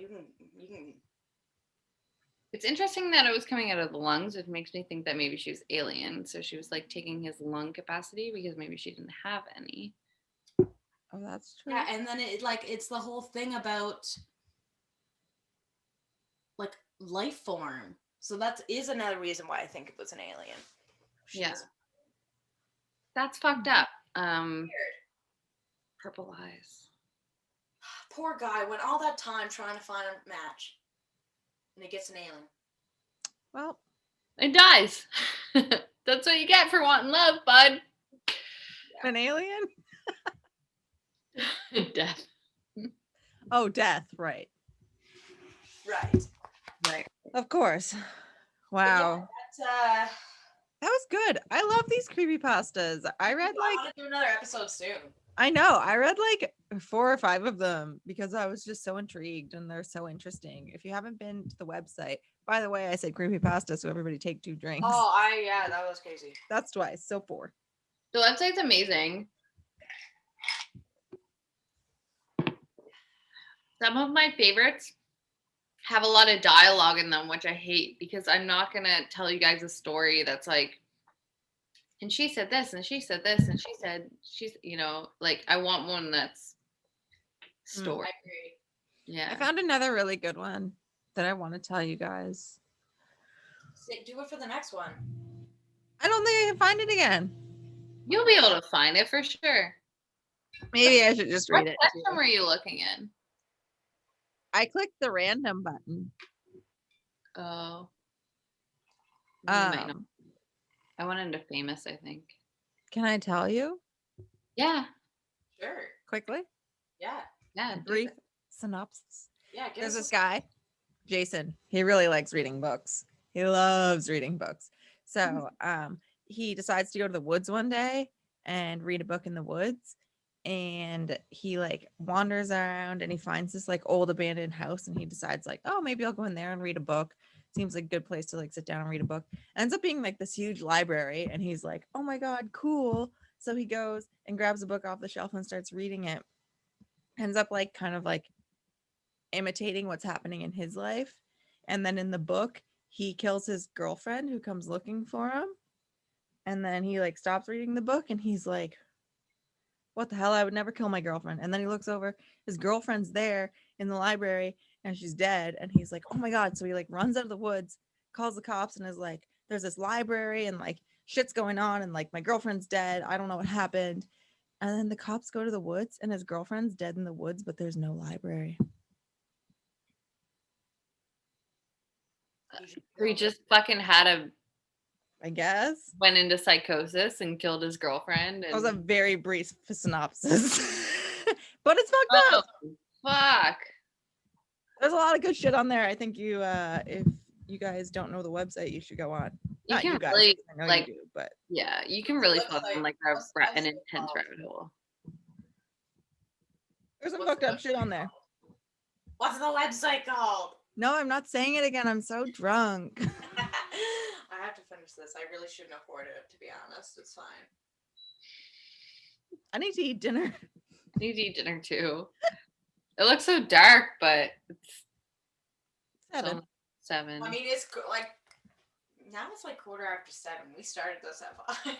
you can. It's interesting that it was coming out of the lungs, which makes me think that maybe she was alien. So she was like taking his lung capacity because maybe she didn't have any. Oh, that's true. Yeah, and then it's the whole thing about like life form. So that is another reason why I think it was an alien. Yeah. That's fucked up. Purple eyes. Poor guy went all that time trying to find a match, and he gets an alien. Well, It dies. That's what you get for wanting love, bud. an alien? Death. Oh, death, right. Right. Of course. Wow. Yeah, That was good. I love these creepypastas. I read I want to do another episode soon. I know. I read like 4 or 5 of them because I was just so intrigued and they're so interesting. If you haven't been to the website, by the way, I said creepypasta, so everybody take 2 drinks. Oh, that was crazy. That's twice, so 4. The website's amazing. Some of my favorites have a lot of dialogue in them, which I hate because I'm not going to tell you guys a story that's like, and she said this, and she said this, and she said, she's, like I want one that's story. I agree. Yeah. I found another really good one that I want to tell you guys. Do it for the next one. I don't think I can find it again. You'll be able to find it for sure. Maybe I should just read What it. section were you looking in? I clicked the random button. Oh. You might not. Um, I went into famous, I think. can I tell you Yeah. Sure. quickly? Yeah. Yeah. A do brief it. synopsis. Yeah. Give There's us this guy, Jason. He really likes reading books. He loves reading books. So he decides to go to the woods one day and read a book in the woods. And he like wanders around and he finds this like old abandoned house and he decides like, oh, maybe I'll go in there and read a book. Seems like a good place to like sit down and read a book. Ends up being like this huge library and he's like, oh my God, cool. So he goes and grabs a book off the shelf and starts reading it. Ends up like kind of like imitating what's happening in his life. And then in the book, he kills his girlfriend who comes looking for him. And then he like stops reading the book and he's like, what the hell? I would never kill my girlfriend. And then he looks over, his girlfriend's there in the library and she's dead. And he's like, oh my God. So he like runs out of the woods, calls the cops and is like, there's this library and like shit's going on. And like my girlfriend's dead. I don't know what happened. And then the cops go to the woods and his girlfriend's dead in the woods, but there's no library. He just fucking I guess. went into psychosis and killed his girlfriend. That was a very brief synopsis. But it's fucked up. Fuck. There's a lot of good shit on there. I think you if you guys don't know the website, you should go on. You Not can you guys, really, 'cause I know like, you do, but yeah, you can really What's the fall down website? like What's the an website intense called? rabbit hole. there's some What's fucked the up shit on website there. called? What's the website called? No, I'm not saying it again. I'm so drunk. I have to finish this. I really shouldn't afford it, to be honest. It's fine. I need to eat dinner. I need to eat dinner too. It looks so dark, but it's 7. only 7. I mean, it's like now it's like 7:15. We started this at 5.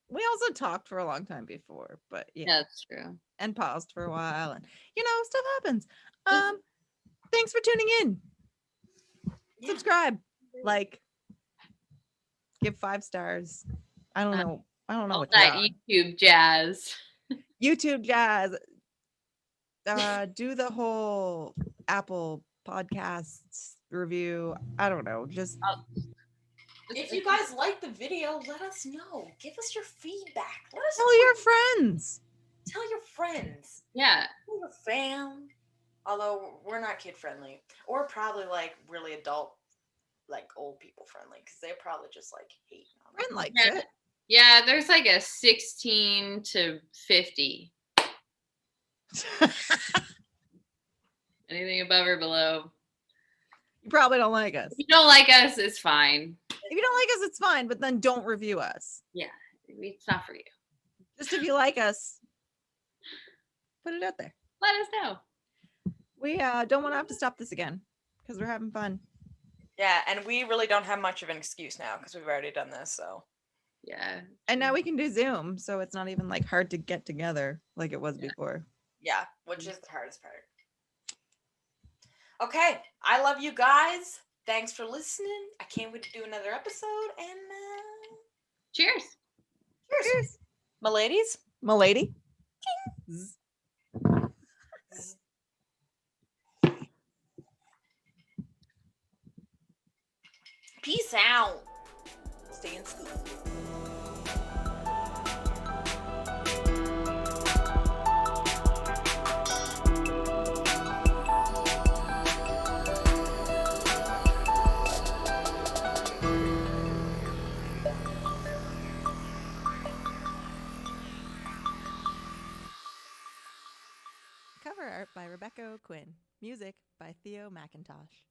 We also talked for a long time before, but yeah, Yeah, that's true. and paused for a while, and stuff happens. Thanks for tuning in. Yeah. Subscribe, like, give 5 stars. I don't know. I don't know All what that you're on. YouTube jazz. YouTube jazz. Do the whole Apple Podcasts review. I don't know. Just If you guys like the video, let us know. Give us your feedback. Let us tell your friends. Tell your friends. Yeah. Tell your fam. Although we're not kid friendly, or probably like really adult, like old people friendly, because they probably just like hate on Friend likes Yeah. it. Yeah, there's like a 16 to 50. Anything above or below. You probably don't like us. If you don't like us, it's fine. If you don't like us, it's fine, but then don't review us. Yeah, it's not for you. Just if you like us, put it out there. Let us know. We don't want to have to stop this again because we're having fun. Yeah, and we really don't have much of an excuse now because we've already done this. So Yeah. And now we can do Zoom, so it's not even like hard to get together like it was before. yeah, which is the hardest part. Okay, I love you guys. Thanks for listening. I can't wait to do another episode. And Cheers. Cheers, my ladies. my lady. Peace out. Stay in school. Cover art by Rebecca O'Quinn. Music by Theo McIntosh.